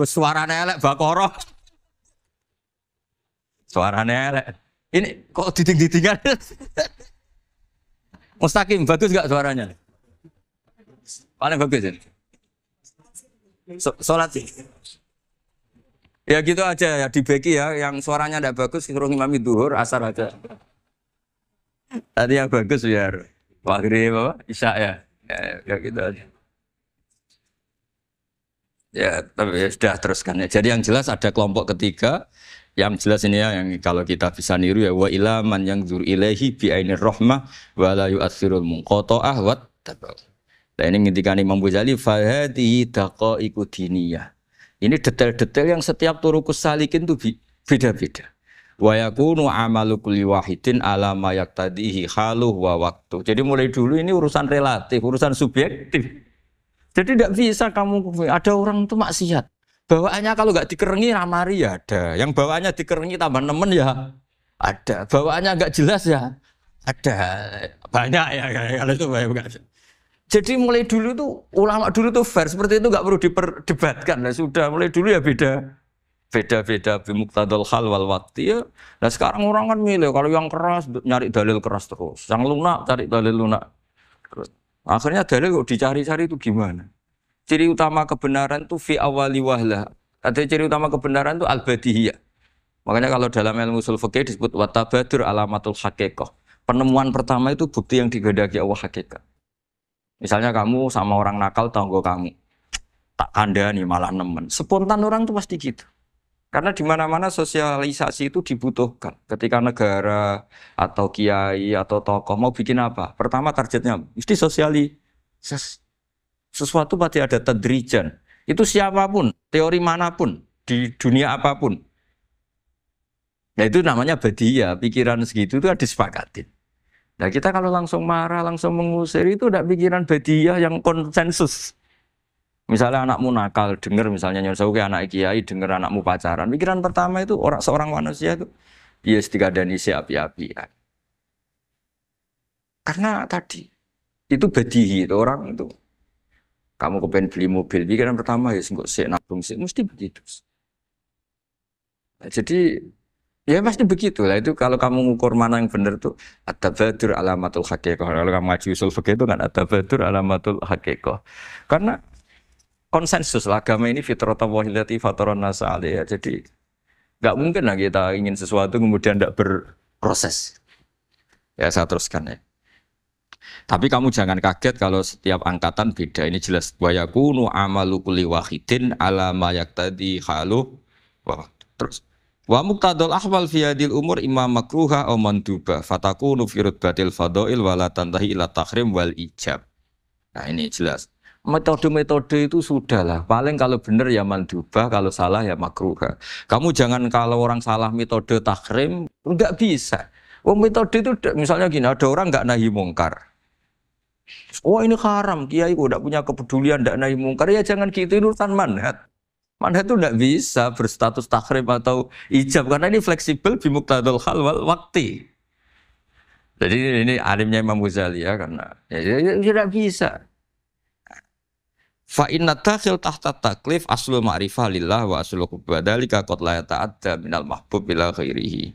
Suaranya elek Baqarah. Suaranya elek. Ini kok diding-didingan? Mustaqim bagus enggak suaranya? Paling bagus ya. Salat sih. Ya gitu aja ya dibagi ya, yang suaranya enggak bagus suruh imami duhur, asar aja. Tadi yang bagus biar maghrib apa? Isya ya. Ya gitu aja. Ya, tapi ya sudah teruskan ya. Jadi yang jelas ada kelompok ketiga. Yang jelas ini ya, yang kalau kita bisa niru ya, wa ila man yang zur ilaihi bi ainir rahmah wa la yu'athirul munqata'ah wa tabau. Nah ini ngendikane Imam Ghazali fahadi daqaiqu diniyah. Ini detail-detail yang setiap turukus salikin tuh beda-beda. Wa yakunu amalu kulli wahidin ala ma yaqtadihi haluh wa waktu. Jadi mulai dulu ini urusan relatif, urusan subjektif. Jadi tidak bisa kamu ada orang itu maksiat. Bawaannya kalau nggak dikerengi ramari ya ada. Yang bawaannya dikerengi tambah nemen ya ada. Bawaannya nggak jelas ya ada. Banyak ya kalau itu banyak. Jadi mulai dulu tuh ulama dulu tuh fair seperti itu nggak perlu diperdebatkan. Nah, sudah mulai dulu ya beda bimuqtadal hal wal waqti ya. Nah sekarang orang kan milih kalau yang keras nyari dalil keras terus, yang lunak cari dalil lunak. Terus. Akhirnya dalil kok dicari-cari itu gimana? Ciri utama kebenaran itu fi awali wahlah. Ada ciri utama kebenaran itu al-badihiyah. Makanya kalau dalam ilmu ushul fikih disebut watabadur alamatul haqiqah. Penemuan pertama itu bukti yang digandaki Allah hakikat. Misalnya kamu sama orang nakal tanggo kamu tak kandani malah nemen. Spontan orang tuh pasti gitu. Karena di mana-mana sosialisasi itu dibutuhkan. Ketika negara atau kiai atau tokoh mau bikin apa? Pertama targetnya mesti sosialisasi. Sesuatu pasti ada tadrijan. Itu siapapun, teori manapun, di dunia apapun. Nah itu namanya badiyah. Pikiran segitu itu disepakatin. Nah kita kalau langsung marah, langsung mengusir itu udah pikiran badiyah yang konsensus. Misalnya anakmu nakal, dengar misalnya nyuruh ke anak kiai, dengar anakmu pacaran. Pikiran pertama itu seorang manusia itu dia istikadani api-api. Karena tadi itu badihi itu orang itu. Kamu kepengen beli mobil, pikiran pertama ya enggak sik nabung sik mesti begitu. Nah, jadi ya pasti begitu lah itu kalau kamu ngukur mana yang benar tuh at-tabadur alamatul haqiqah. Kalau kamu ngaji usul fikih itu kan at-tabadur alamatul haqiqah. Karena konsensus lah agama ini fitratallahi allati fataran nasa 'alaiha. Jadi enggak mungkin lah kita ingin sesuatu kemudian tidak berproses. Ya saya teruskan ya. Tapi kamu jangan kaget kalau setiap angkatan beda. Ini jelas wa yakunu amalu kulli wahidin ala ma yaqtadi halu. Terus wa muqtadal ahwal fi hadil umur imma makruha aw manduba fatakunu fi rutbatil fadail wala tantahi ila tahrim wal ijab. Nah ini jelas. Metode-metode itu sudahlah. Paling kalau benar ya mandubah, kalau salah ya makruha. Kamu jangan kalau orang salah metode tahrim, enggak bisa. Oh metode itu misalnya gini, ada orang enggak nahi mungkar. Oh ini haram, kiai udah punya kepedulian enggak nahi mungkar. Ya jangan gitu, itu urusan manhat. Manhat itu enggak bisa berstatus tahrim atau ijab karena ini fleksibel bimuqtadal hal wal waqti. Jadi ini alimnya Imam Ghazali ya karena ya tidak bisa. Fa inna dakhil tahta taklif aslu ma'rifah lillah wa aslu kubadalika qad la yata'adda minal mahbub ila ghairihi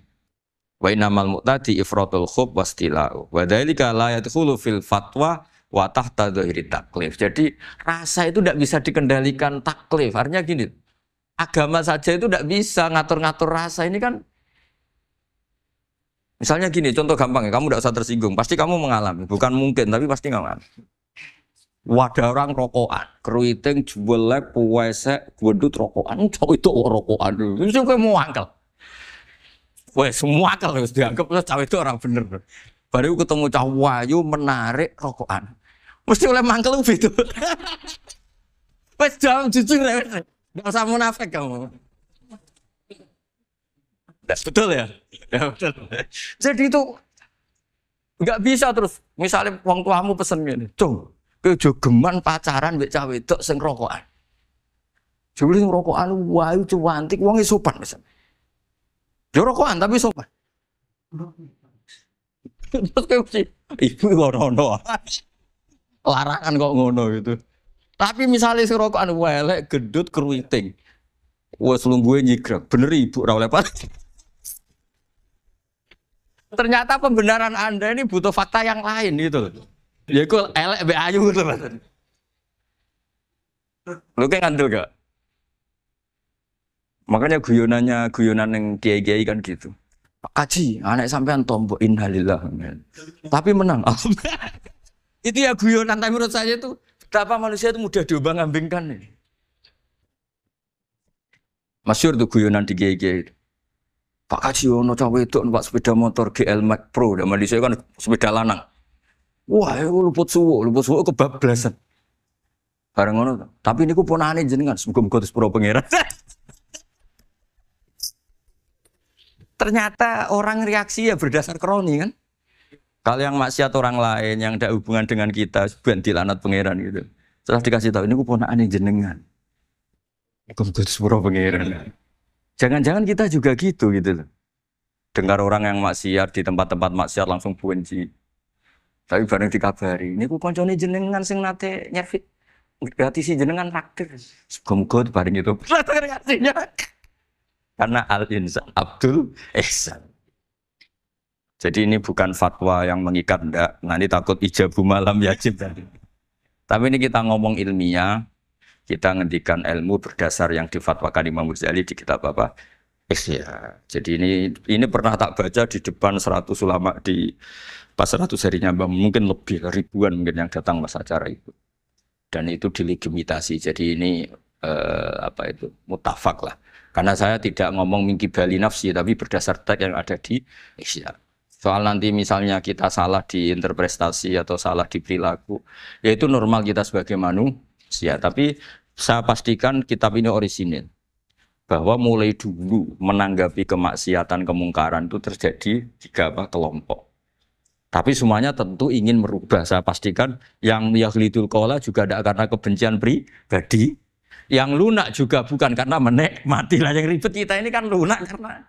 wa innamal mu'tadi ifratul khub wastila'u wa dalika la yadkhulu fil fatwa wa tahta dhahiri taklif. Jadi rasa itu tidak bisa dikendalikan taklif. Artinya gini, agama saja itu tidak bisa ngatur-ngatur rasa ini kan. Misalnya gini, contoh gampang ya, kamu tidak usah tersinggung, pasti kamu mengalami, bukan mungkin tapi pasti mengalami. Wadah orang rokokan, keriting, juelek, puwesek, gendut rokokan, cowok itu rokokan dulu. Itu kayak mau angkel. Wah, semua angkel harus dianggap cowok itu orang bener. Baru ketemu cowok wayu menarik rokokan. Mesti oleh mangkel itu. Wes jam jujur ya, nggak usah munafik kamu. Betul ya? Ya betul. Jadi itu nggak bisa terus. Misalnya wong tuamu pesen gini, cung. Kejogeman pacaran mbek cah wedok sing rokokan. Jebule sing rokokan wayu cuantik wong sopan pisan. Yo rokokan tapi sopan. Terus kayak sih ibu ngono. Larangan kok ngono gitu. Tapi misalnya sing rokokan welek gendut keriting. Wes lungguhe nyigrek. Bener ibu ora oleh ternyata pembenaran Anda ini butuh fakta yang lain gitu loh. Ya kok elek be ayu gitu Mas. Lu kayak ngandel gak? Makanya guyonan yang kiai-kiai kan gitu. Pak Kaji, anak sampean tombok innalillah. Tapi menang. Itu ya guyonan, tapi menurut saya itu betapa manusia itu mudah diombang-ambingkan nih. Masyhur tuh guyonan di kiai-kiai. Pak Kaji ono cawe itu numpak sepeda motor GL Max Pro, dan Malaysia kan sepeda lanang. Wah, luput suwo kebablasan. Bareng ngono. Tapi niku ponakane jenengan muga-muga sepuro pangeran. Ternyata orang reaksi ya berdasar kroni kan. Kalau yang maksiat orang lain yang tidak hubungan dengan kita, ben dilanat pangeran gitu. Setelah dikasih tahu ini ku ponakane jenengan. Muga-muga sepuro pangeran. Jangan-jangan kita juga gitu loh. Dengar orang yang maksiat di tempat-tempat maksiat langsung benci. Tapi bareng dikabari, ini ku koncone jenengan sing nate nyervit gratis jenengan takdir. Muga-muga bareng itu. Reaksinya. Karena al-insan Abdul Ihsan. Jadi ini bukan fatwa yang mengikat ndak. Nanti takut ijabu malam yajib tadi. Tapi ini kita ngomong ilmiah, kita ngendikan ilmu berdasar yang difatwakan Imam Ghazali di kitab apa? Ihya. Jadi ini pernah tak baca di depan 100 ulama di pas 100 harinya mungkin lebih ribuan mungkin yang datang pas acara itu. Dan itu dilegitimasi. Jadi ini mutafak lah. Karena saya tidak ngomong mingki bali nafsi tapi berdasar teks yang ada di Ihya. Soal nanti misalnya kita salah di interpretasi atau salah di perilaku, ya itu normal kita sebagai manusia. Tapi saya pastikan kitab ini orisinil. Bahwa mulai dulu menanggapi kemaksiatan, kemungkaran itu terjadi 3 kelompok. Tapi semuanya tentu ingin merubah. Saya pastikan yang yahlidul qola juga tidak karena kebencian pribadi. Yang lunak juga bukan karena menikmati. Lah yang ribet kita ini kan lunak karena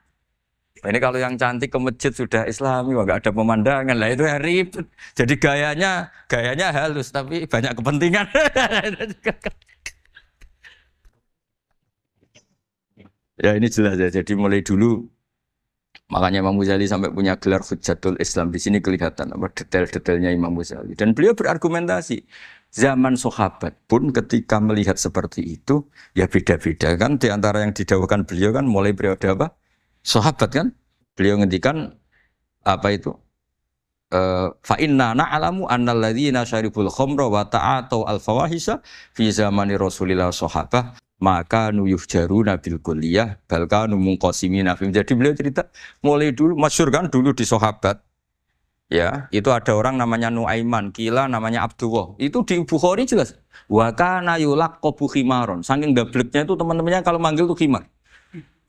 ini kalau yang cantik ke masjid sudah Islami, wah nggak ada pemandangan lah itu ya ribet. Jadi gayanya halus tapi banyak kepentingan. Ya ini jelas ya. Jadi mulai dulu makanya Imam Ghazali sampai punya gelar Hujjatul Islam. Di sini kelihatan apa detail-detailnya Imam Ghazali. Dan beliau berargumentasi. Zaman sahabat pun ketika melihat seperti itu ya beda-beda kan. Di antara yang didawahkan beliau kan mulai periode apa? Sahabat kan, beliau ngendikan apa itu? Fa inna na'lamu annal ladzina syaribul khamra wa ta'atu al-fawahisha fi zamani Rasulillah sahabah maka nuyuh jaruna bil kulliyah bal kanu munqasimina. Jadi beliau cerita mulai dulu masyhur kan dulu di sahabat. Ya, itu ada orang namanya Nuaiman, kila namanya Abdullah. Itu di Bukhari jelas. Wa kana yulaqabu khimaron. Saking gableknya itu teman-temannya kalau manggil tuh khimar.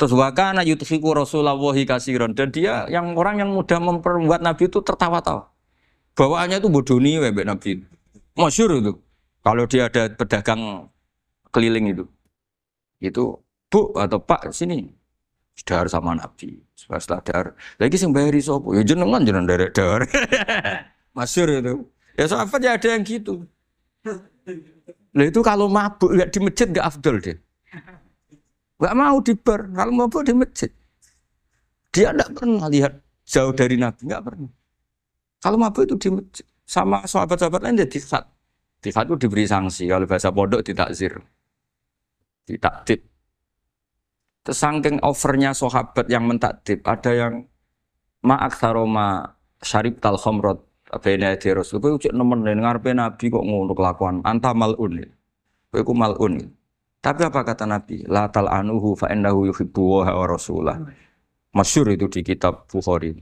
Terus wakana yuthiku Rasulullahi kasiron, dan dia yang orang yang mudah memperbuat Nabi itu tertawa-tawa. Bawaannya itu bodoni webek Nabi. Masyhur itu. Kalau dia ada pedagang keliling itu Bu atau Pak sini dahar sama Nabi. Setelah dahar, lagi sing bayari sapa? Ya jenengan derek dahar. Masyhur itu. Ya sahabat ya ada yang gitu. Lah itu kalau mabuk enggak di masjid enggak afdol deh. Enggak mau di bar, kalau mabuk di masjid. Dia enggak pernah lihat jauh dari Nabi, enggak pernah. Kalau mabuk itu di masjid. Sama sahabat-sahabat lain jadi tifat. Tifat itu diberi sanksi, kalau bahasa pondok ditakzir. Ditakdib. Terus saking overnya sahabat yang mentakdib, ada yang ma'aksaroma syarib tal khomrot abena di Rasul. Kowe cek nemen ngarepe Nabi kok ngono kelakuan, anta malun. Kowe ku malun. Tapi apa kata Nabi? La tal'anuhu fa innahu yuhibbu wa rasulah. Masyhur itu di kitab Bukhari.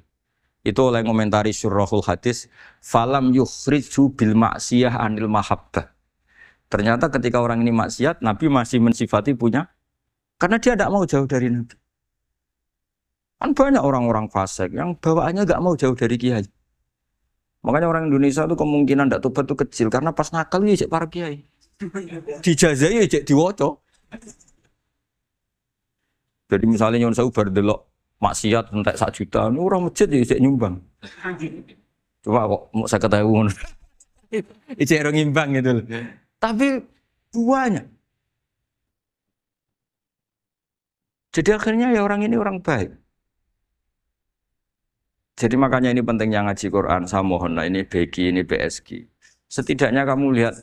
Itu oleh komentari Syurahul Hadis, falam yukhriju bil maksiyah anil mahabbah. Ternyata ketika orang ini maksiat, Nabi masih mensifati punya, karena dia tidak mau jauh dari Nabi. Kan banyak orang-orang fasik yang bawaannya nggak mau jauh dari kiai. Makanya orang Indonesia itu kemungkinan tidak tobat itu kecil, karena pas nakal ya cek para kiai. Dijazai ya cek diwoco. Jadi misalnya nyon saya bar delok maksiat entek 1 juta, orang masjid ya cek nyumbang. Coba kok mau saya ketahui. Ijek orang imbang gitu loh. Tapi buahnya. Jadi akhirnya ya orang ini orang baik. Jadi makanya ini pentingnya ngaji Quran. Saya mohon lah ini BG, ini PSG. Setidaknya kamu lihat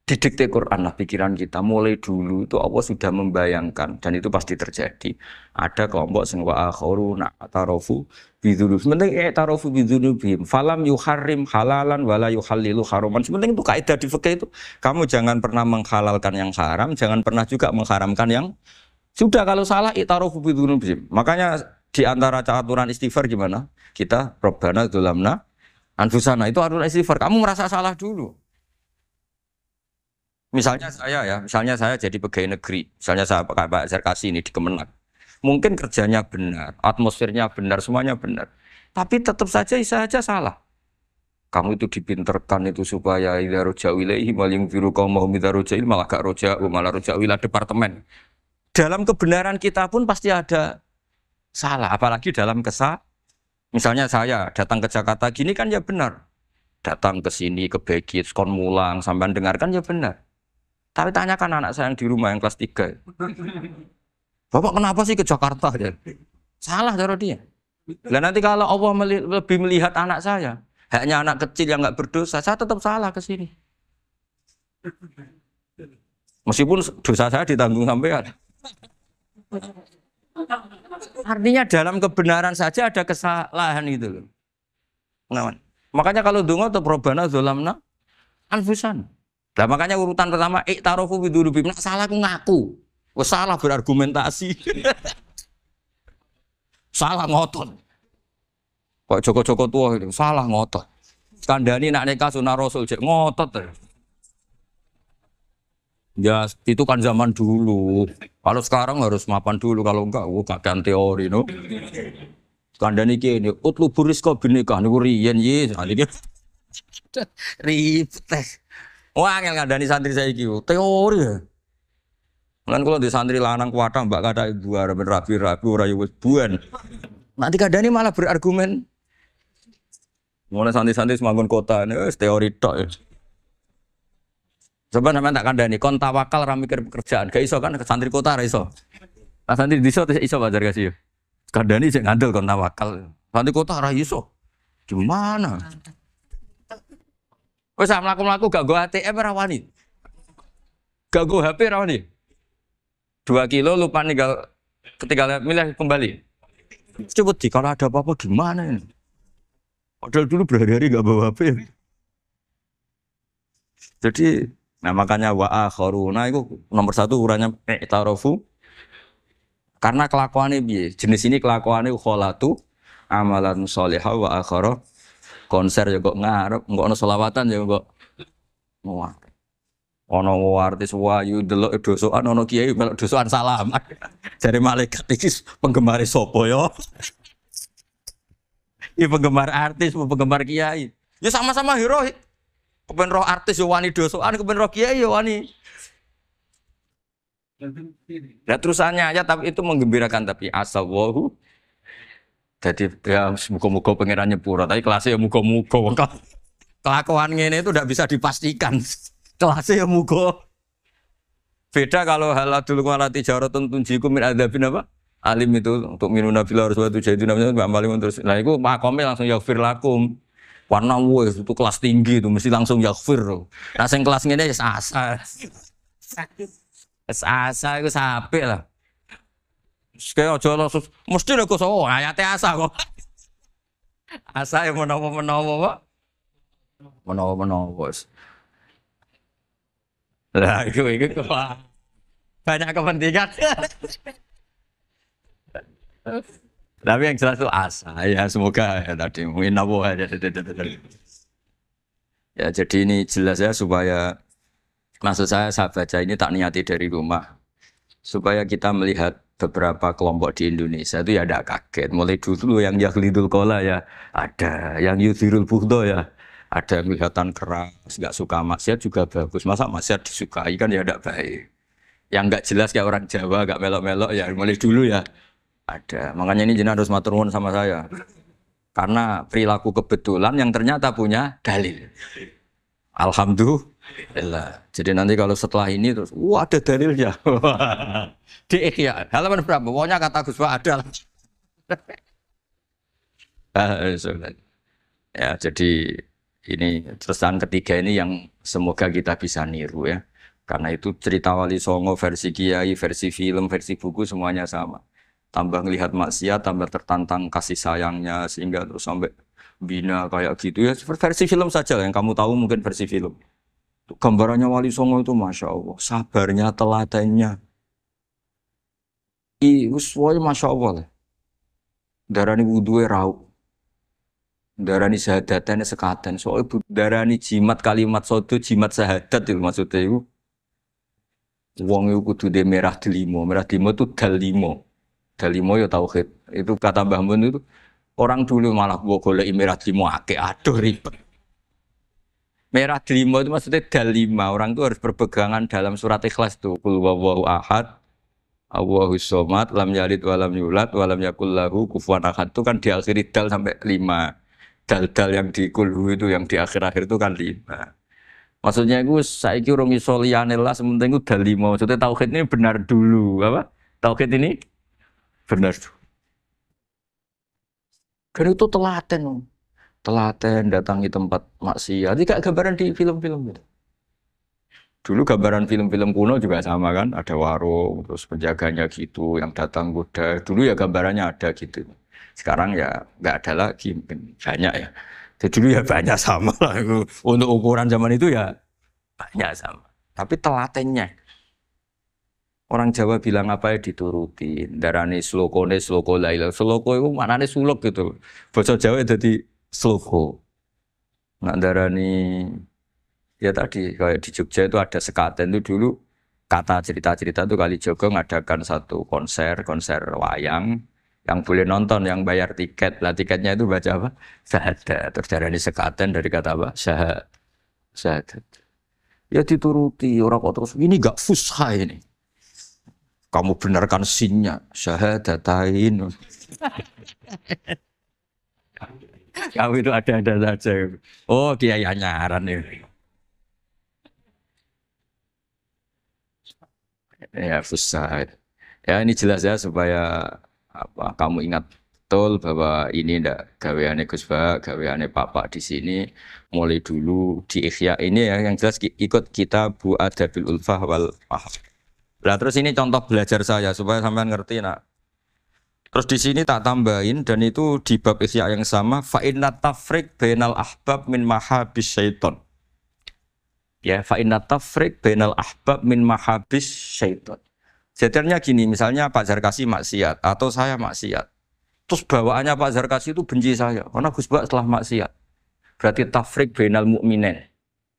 didikte Quran lah pikiran kita. Mulai dulu itu Allah sudah membayangkan dan itu pasti terjadi. Ada kelompok sing wa akharuna ta'arufu bidzunub. Sementing ta'arufu bidzunubihim. Falam yuharrim halalan wala yuhallilu haraman. Sementing itu kaidah di fikih itu. Kamu jangan pernah menghalalkan yang haram, jangan pernah juga mengharamkan yang sudah. Kalau salah ta'arufu bidzunubihim. Makanya di antara aturan istighfar gimana? Kita Rabbana dzulamna anfusana itu aturan istighfar. Kamu merasa salah dulu. Misalnya saya jadi pegawai negeri, misalnya saya Pak Zarkasi ini di Kemenak. Mungkin kerjanya benar, atmosfernya benar, semuanya benar. Tapi tetap saja salah. Kamu itu dipinterkan itu supaya idza roja ilaihi maling biru kaum mau idza roja malah gak roja, malah roja wilayah departemen. Dalam kebenaran kita pun pasti ada salah, apalagi dalam misalnya saya datang ke Jakarta gini kan ya benar. Datang ke sini ke Begit, kon mulang, sampean dengarkan ya benar. Tapi tanyakan anak saya yang di rumah yang kelas 3. Bapak kenapa sih ke Jakarta ya? Salah cara dia. Dan nanti kalau Allah lebih melihat anak saya, hanya anak kecil yang nggak berdosa, saya tetap salah ke sini. Meskipun dosa saya ditanggung sampean. Artinya dalam kebenaran saja ada kesalahan itu loh. Nah, makanya kalau donga atau robana zolamna anfusan. Nah, makanya urutan pertama iktarofu bidurubim. Nah, salah aku ngaku. Wah, salah berargumentasi. Salah ngotot. Kok Joko-Joko tua itu salah ngotot. Kandani nak nikah sunah Rasul cek ngotot. Ya itu kan zaman dulu. Kalau sekarang harus mapan dulu, kalau enggak, kakean teori, no. Kandani kini, utlu buris kau binika, niku riyen ye, ini ribet. Wah, angel kandani santri saya gitu, teori ya. Kan kalau di santri lanang kuatah, mbak kata ibu arep rapi-rapi ora yo buan. Nanti kandani malah berargumen. Mulai santri-santri semangun kota, ini teori tok ya. Coba namanya tak kandani, kon tawakal ra mikir pekerjaan, gak iso kan santri kota ra iso. Lah santri desa iso Pak Zarkasi. Kandani sing ngandel kon tawakal. Santri kota ra iso. Gimana? Wes mlaku-mlaku gak go ATM ra wani. Gak go HP ra wani. 2 kilo lupa ninggal ketika milih kembali. Coba kalau ada apa-apa gimana ini? Padahal dulu berhari-hari gak bawa HP. Jadi nah makanya wa akharuna itu nomor 1 ukurannya i'tarofu karena kelakuannya piye jenis ini kelakuannya kholatu amalan sholihah wa akhara konser ya kok ngarep engko ono selawatan ya kok wah ono artis wayu delok dosokan ono kiai melok dosokan salaman jare malaikat iki penggemar sapa ya iki penggemar artis penggemar kiai ya sama-sama hero. Kepen roh artis yo wani dosokan, kepen roh kiai yo wani. Ya terusannya aja tapi itu menggembirakan tapi asawahu. Jadi ya muga-muga pangeran nyepuro, tapi kelasnya ya muga-muga. Kelakuan ngene itu tidak bisa dipastikan. Kelasnya ya muga. Beda kalau haladul walati jaratun tunjikum min adzabin apa? Alim itu untuk minuna fil harus waktu jadi namanya Mbak Malim terus. Nah itu makomnya langsung yaghfir lakum. Warna wes itu kelas tinggi itu mesti langsung yaghfir. Nah sing kelas ngene ya asa. Asa iku sampe lah. Sekaya aja langsung mesti nek koso ayate asa kok. Asa yang menawa-menawa kok. Menawa-menawa wes. Lah iku kok banyak kepentingan. Tapi yang jelas itu asa ya semoga ya tadi mungkin apa aja. Ya jadi ini jelas ya supaya maksud saya baca ini tak niati dari rumah supaya kita melihat beberapa kelompok di Indonesia itu ya ada kaget mulai dulu yang yahlidul qola ya ada yang yudhirul bughdo ya ada yang kelihatan keras nggak suka maksiat juga bagus masa maksiat disukai kan ya tidak baik yang nggak jelas kayak orang Jawa nggak melok-melok ya mulai dulu ya ada, makanya ini jenengan harus matur nuwun sama saya. Karena perilaku kebetulan yang ternyata punya dalil. Alhamdulillah. Jadi nanti kalau setelah ini terus, wah ada dalilnya. Di Ikhya, halaman berapa? Pokoknya kata Gus Pak ada. Ya, jadi ini terusan ketiga ini yang semoga kita bisa niru ya. Karena itu cerita Wali Songo versi kiai, versi film, versi buku semuanya sama. Tambah ngelihat maksiat, tambah tertantang kasih sayangnya sehingga terus sampai bina kayak gitu ya versi film saja lah yang kamu tahu mungkin versi film. Gambarannya Wali Songo itu masya Allah, sabarnya, teladannya, semuanya masya Allah lah. Darani wudhunya rauh, darani syahadatnya sekaten, soalnya darani jimat kalimat sodo jimat syahadat itu maksudnya itu Wong iku kudu de merah delimo. Merah delimo itu dalimo. Dalimo ya tauhid. Itu kata Mbah Mun itu orang dulu malah gua golek merah delimo akeh. Aduh ribet. Merah delima itu maksudnya dalima. Orang itu harus berpegangan dalam surat Ikhlas tuh. Qul huwallahu ahad, Allahus somad, lam yalid walam yulad, walam yakul lahu kufuwan ahad. Itu kan diakhiri dal sampai 5. Dal-dal yang di kulhu itu yang di akhir-akhir itu kan 5. Maksudnya itu saiki urung iso liyane lah sementing itu dalima. Maksudnya tauhid ini benar dulu, apa? Tauhid ini benar dulu. Kan itu telaten. Telaten datangi tempat maksiat. Ini kayak gambaran di film-film gitu. Dulu gambaran film-film kuno juga sama kan, ada warung, terus penjaganya gitu, yang datang kuda. Dulu ya gambarannya ada gitu. Sekarang ya nggak ada lagi, mungkin banyak ya. Jadi dulu ya banyak sama lah. Untuk ukuran zaman itu ya banyak sama. Tapi telatennya, orang Jawa bilang apa ya diturutin. Darani sloko laila. Sloko itu maknanya suluk gitu. Bahasa Jawa jadi sloko. Nggak darani. Ya tadi kayak di Jogja itu ada sekaten itu dulu kata cerita-cerita itu Kalijogo ngadakan satu konser wayang yang boleh nonton yang bayar tiket. Lah tiketnya itu baca apa? Syahadat. Terus dari sekaten dari kata apa? Syahadat. Ya dituruti orang kok terus ini enggak fusha ini. Kamu benarkan sinnya syahadatain. Kamu itu ada saja. Oh kiai nyaran ya. Ya susah. Ya ini jelas ya supaya apa kamu ingat betul bahwa ini ndak gaweane Gus Ba, gaweane Papa di sini mulai dulu di Ikhya ini ya yang jelas ikut kita Bu Adabil Ulfah wal Faham. Lah terus ini contoh belajar saya supaya sampean ngerti nak. Terus di sini tak tambahin dan itu di bab Ikhya yang sama fa inna tafriq bainal ahbab min mahabis syaiton. Ya, fa inna tafriq bainal ahbab min mahabis syaiton. Jadinya gini, misalnya Pak Zarkasi maksiat atau saya maksiat. Terus bawaannya Pak Zarkasi itu benci saya karena Gus Bak setelah maksiat. Berarti tafriq bainal mukminin.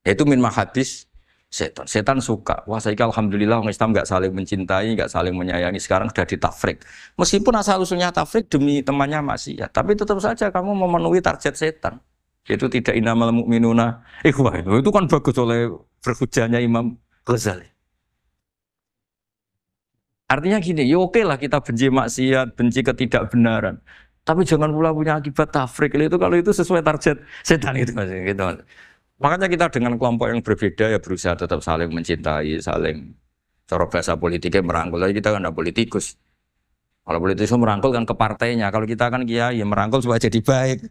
Yaitu min mahabis syaiton. Setan suka. Wah, saya alhamdulillah orang Islam enggak saling mencintai, enggak saling menyayangi. Sekarang sudah ditafriq. Meskipun asal usulnya tafriq demi temannya maksiat, tapi tetap saja kamu memenuhi target setan. Itu tidak innamal mu'minuna ikhwah itu kan bagus oleh berhujahnya Imam Ghazali. Artinya gini, ya oke lah kita benci maksiat, benci ketidakbenaran. Tapi jangan pula punya akibat tafrik itu kalau itu sesuai target setan itu Mas gitu. Makanya kita dengan kelompok yang berbeda ya berusaha tetap saling mencintai, saling cara bahasa politiknya merangkul. Tapi kita kan tidak politikus. Kalau politik itu merangkul kan ke partainya. Kalau kita kan kiai ya merangkul supaya jadi baik.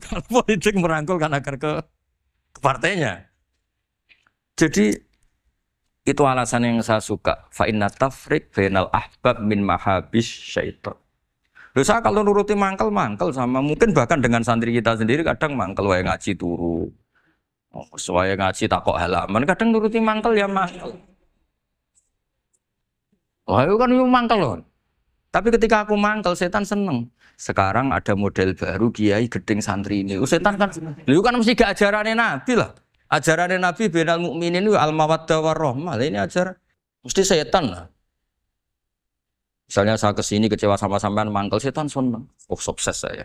Kalau politik merangkul kan agar ke partainya. Jadi itu alasan yang saya suka. Fa inna tafriq bainal ahbab min mahabis syaiton. Loh saya kalau nuruti mangkel sama mungkin bahkan dengan santri kita sendiri kadang mangkel wae ngaji turu. Oh, supaya ngaji takok halaman kadang nuruti mangkel ya mangkel. Wah, itu kan mangkel loh. Tapi ketika aku mangkel, setan seneng. Sekarang ada model baru kiai gedeng santri ini. Setan kan, lu kan mesti gak ajarannya Nabi lah. Ajarannya Nabi bainal mukminin itu al mawaddah warahmah. Ini ajar mesti setan lah. Misalnya saya kesini kecewa sama sampean mangkel, setan seneng. Oh sukses saya.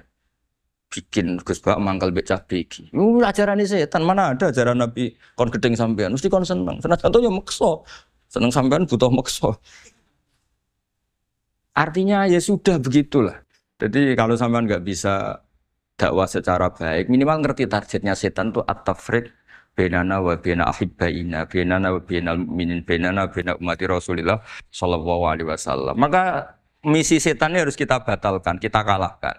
Bikin Gus Bak mangkel becah begi. Ajarannya setan mana ada ajaran Nabi kon gedeng sampean. Mesti kon seneng. Senang contohnya makso. Seneng sampean butuh makso. Artinya ya sudah begitulah. Jadi kalau sampean nggak bisa dakwah secara baik, minimal ngerti targetnya setan tuh at-tafriq bainana wa baina ahibbaina, bainana wa bainal mu'minin, bainana wa baina ummati Rasulillah sallallahu alaihi wasallam. Maka misi setannya harus kita batalkan, kita kalahkan.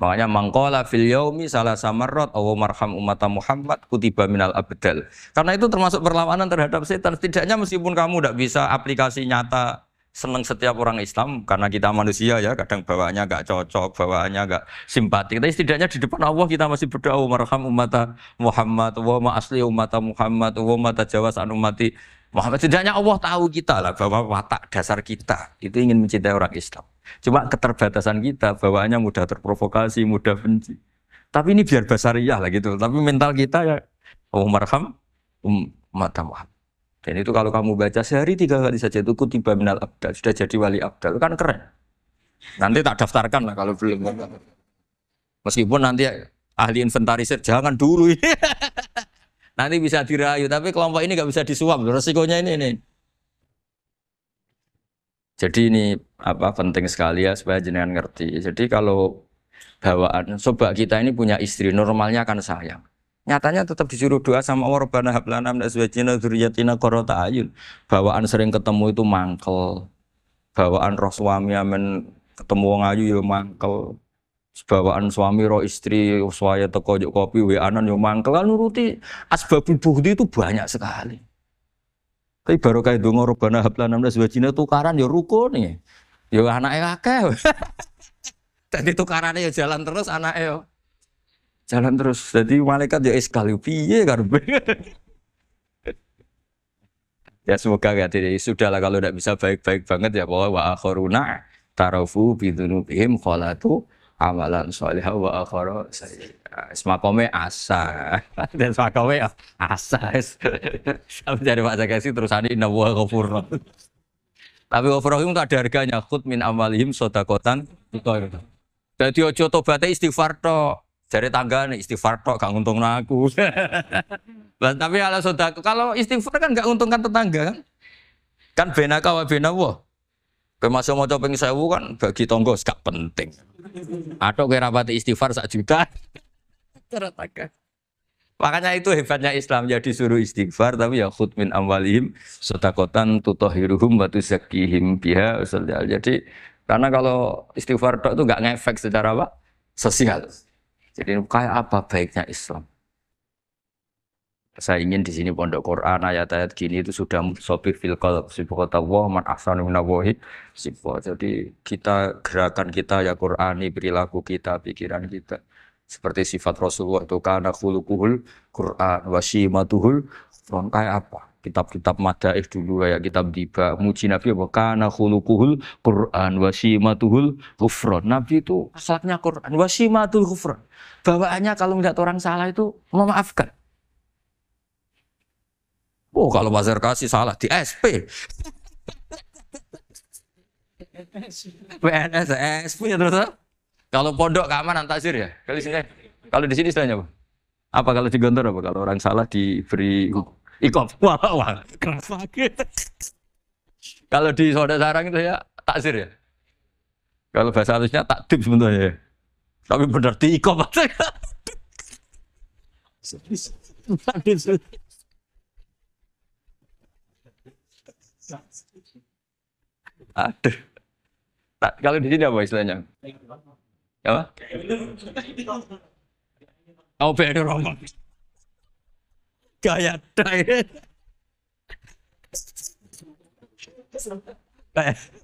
Makanya mangqala fil yaumi salasa marrat aw marham ummata Muhammad kutiba minal abdal. Karena itu termasuk perlawanan terhadap setan. Setidaknya meskipun kamu tidak bisa aplikasi nyata senang setiap orang Islam karena kita manusia ya kadang bawaannya gak cocok, bawaannya gak simpati. Tapi setidaknya di depan Allah kita masih berdoa marham ummata Muhammad wa ma asli ummata Muhammad wa ma tajawaz an ummati Muhammad. Setidaknya Allah tahu kita lah bahwa watak dasar kita itu ingin mencintai orang Islam. Cuma keterbatasan kita bawaannya mudah terprovokasi, mudah benci. Tapi ini biar basariah lah gitu. Tapi mental kita ya marham ummata Muhammad. Dan itu kalau kamu baca sehari 3 kali saja itu kutiba minal abdal, sudah jadi wali abdal, kan keren. Nanti tak daftarkan lah kalau belum. Meskipun nanti ahli inventarisir jangan dulu ini. Nanti bisa dirayu, tapi kelompok ini nggak bisa disuap. Resikonya ini. Jadi ini penting sekali ya supaya jenengan ngerti. Jadi kalau bawaan coba kita ini punya istri, normalnya kan sayang. Nyatanya tetap disuruh doa sama Allah, Rabbana hab lana min azwajina dzurriyyatina qurrata a'yun. Bawaan sering ketemu itu mangkel. Bawaan roh suami amen ketemu wong ayu ya mangkel. Bawaan suami roh istri saya teko juk kopi wa-anan ya mangkel. Kan nuruti asbabul bughdi itu banyak sekali. Tapi baru kayak donga Rabbana hab lana min azwajina tukaran ya rukun nih. Ya anake akeh. Dadi tukarane ya jalan terus anake yo. Jalan terus. Jadi malaikat ya iskal piye karepe. Ya semoga ya sudahlah kalau tidak bisa baik-baik banget ya bahwa wa akharuna tarafu bidunubihim khalatu amalan sholihah wa akhara sayyi'ah. Semakome asa. Dan semakome asa. Sampai dari Pak Zakasi terusane inna wa ghafur. Tapi ghafur itu ada harganya, khud min amalihim shadaqatan tuqir. Dadi aja tobaté istighfar tok. Jare tanggane istighfar tok gak nguntungno aku. Tapi kalau sedekah, kalau istighfar kan gak nguntungkan tetangga kan? Kan benaka wa benawa. Kowe masuk maca ping 1000 kan bagi tangga gak penting. Atau kowe rapati istighfar 1 juta. Teratakan. Makanya itu hebatnya Islam, ya disuruh istighfar tapi ya khud min amwalihim shadaqatan tutahhiruhum wa tuzakkihim biha. Jadi karena kalau istighfar tok itu enggak ngefek secara apa? Sosial. Jadi kayak apa baiknya Islam? Saya ingin di sini pondok Quran ayat-ayat gini itu sudah mutsabik fil qalb sifaqatullah man ahsanu minallahi sifat. Jadi kita gerakan kita ya Qurani, perilaku kita, pikiran kita seperti sifat Rasulullah itu kana khuluquhul Quran wa shimatuhul kayak apa? Kitab-kitab madaih dulu kayak kitab Diba muji Nabi apa kana khuluquhul Quran wa shimatuhul ghufran. Nabi itu akhlaknya Quran wa shimatul ghufran. Bawaannya kalau melihat orang salah itu memaafkan. Oh kalau Bazar kasih salah di SP. PNS SP terus. Kalau pondok keamanan takzir ya. Kalau di sini istilahnya apa? Apa kalau di Gontor apa? Kalau orang salah diberi ikop. Wah, keras banget. Kalau di Saudara Sarang itu ya takzir ya. Kalau bahasa halusnya takdib sebenarnya ya. Tapi benar di ikop aja. Aduh. Kalau di sini apa istilahnya? Apa? Oh, beda Romo. Gaya daya.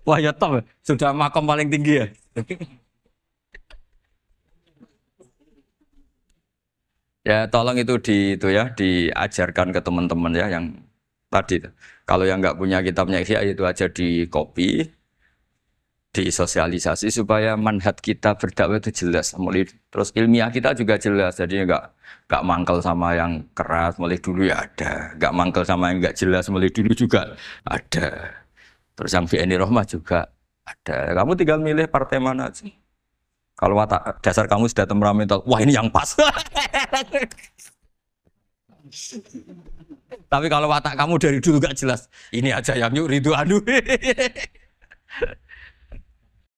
Wah ya top, sudah makam paling tinggi ya. Ya tolong itu diajarkan ke teman-teman ya yang tadi. Kalau yang nggak punya kitabnya Ihya itu aja di copy, disosialisasi supaya manhaj kita berdakwah itu jelas. Terus ilmiah kita juga jelas, jadi nggak mangkel sama yang keras mulai dulu ya ada, nggak mangkel sama yang nggak jelas mulai dulu juga ada. Terus yang BNI Rohmah juga ada. Kamu tinggal milih partai mana sih? Kalau watak dasar kamu sudah temperamental, wah ini yang pas. Tapi kalau watak kamu dari dulu gak jelas, ini aja yang yuk Ridwan.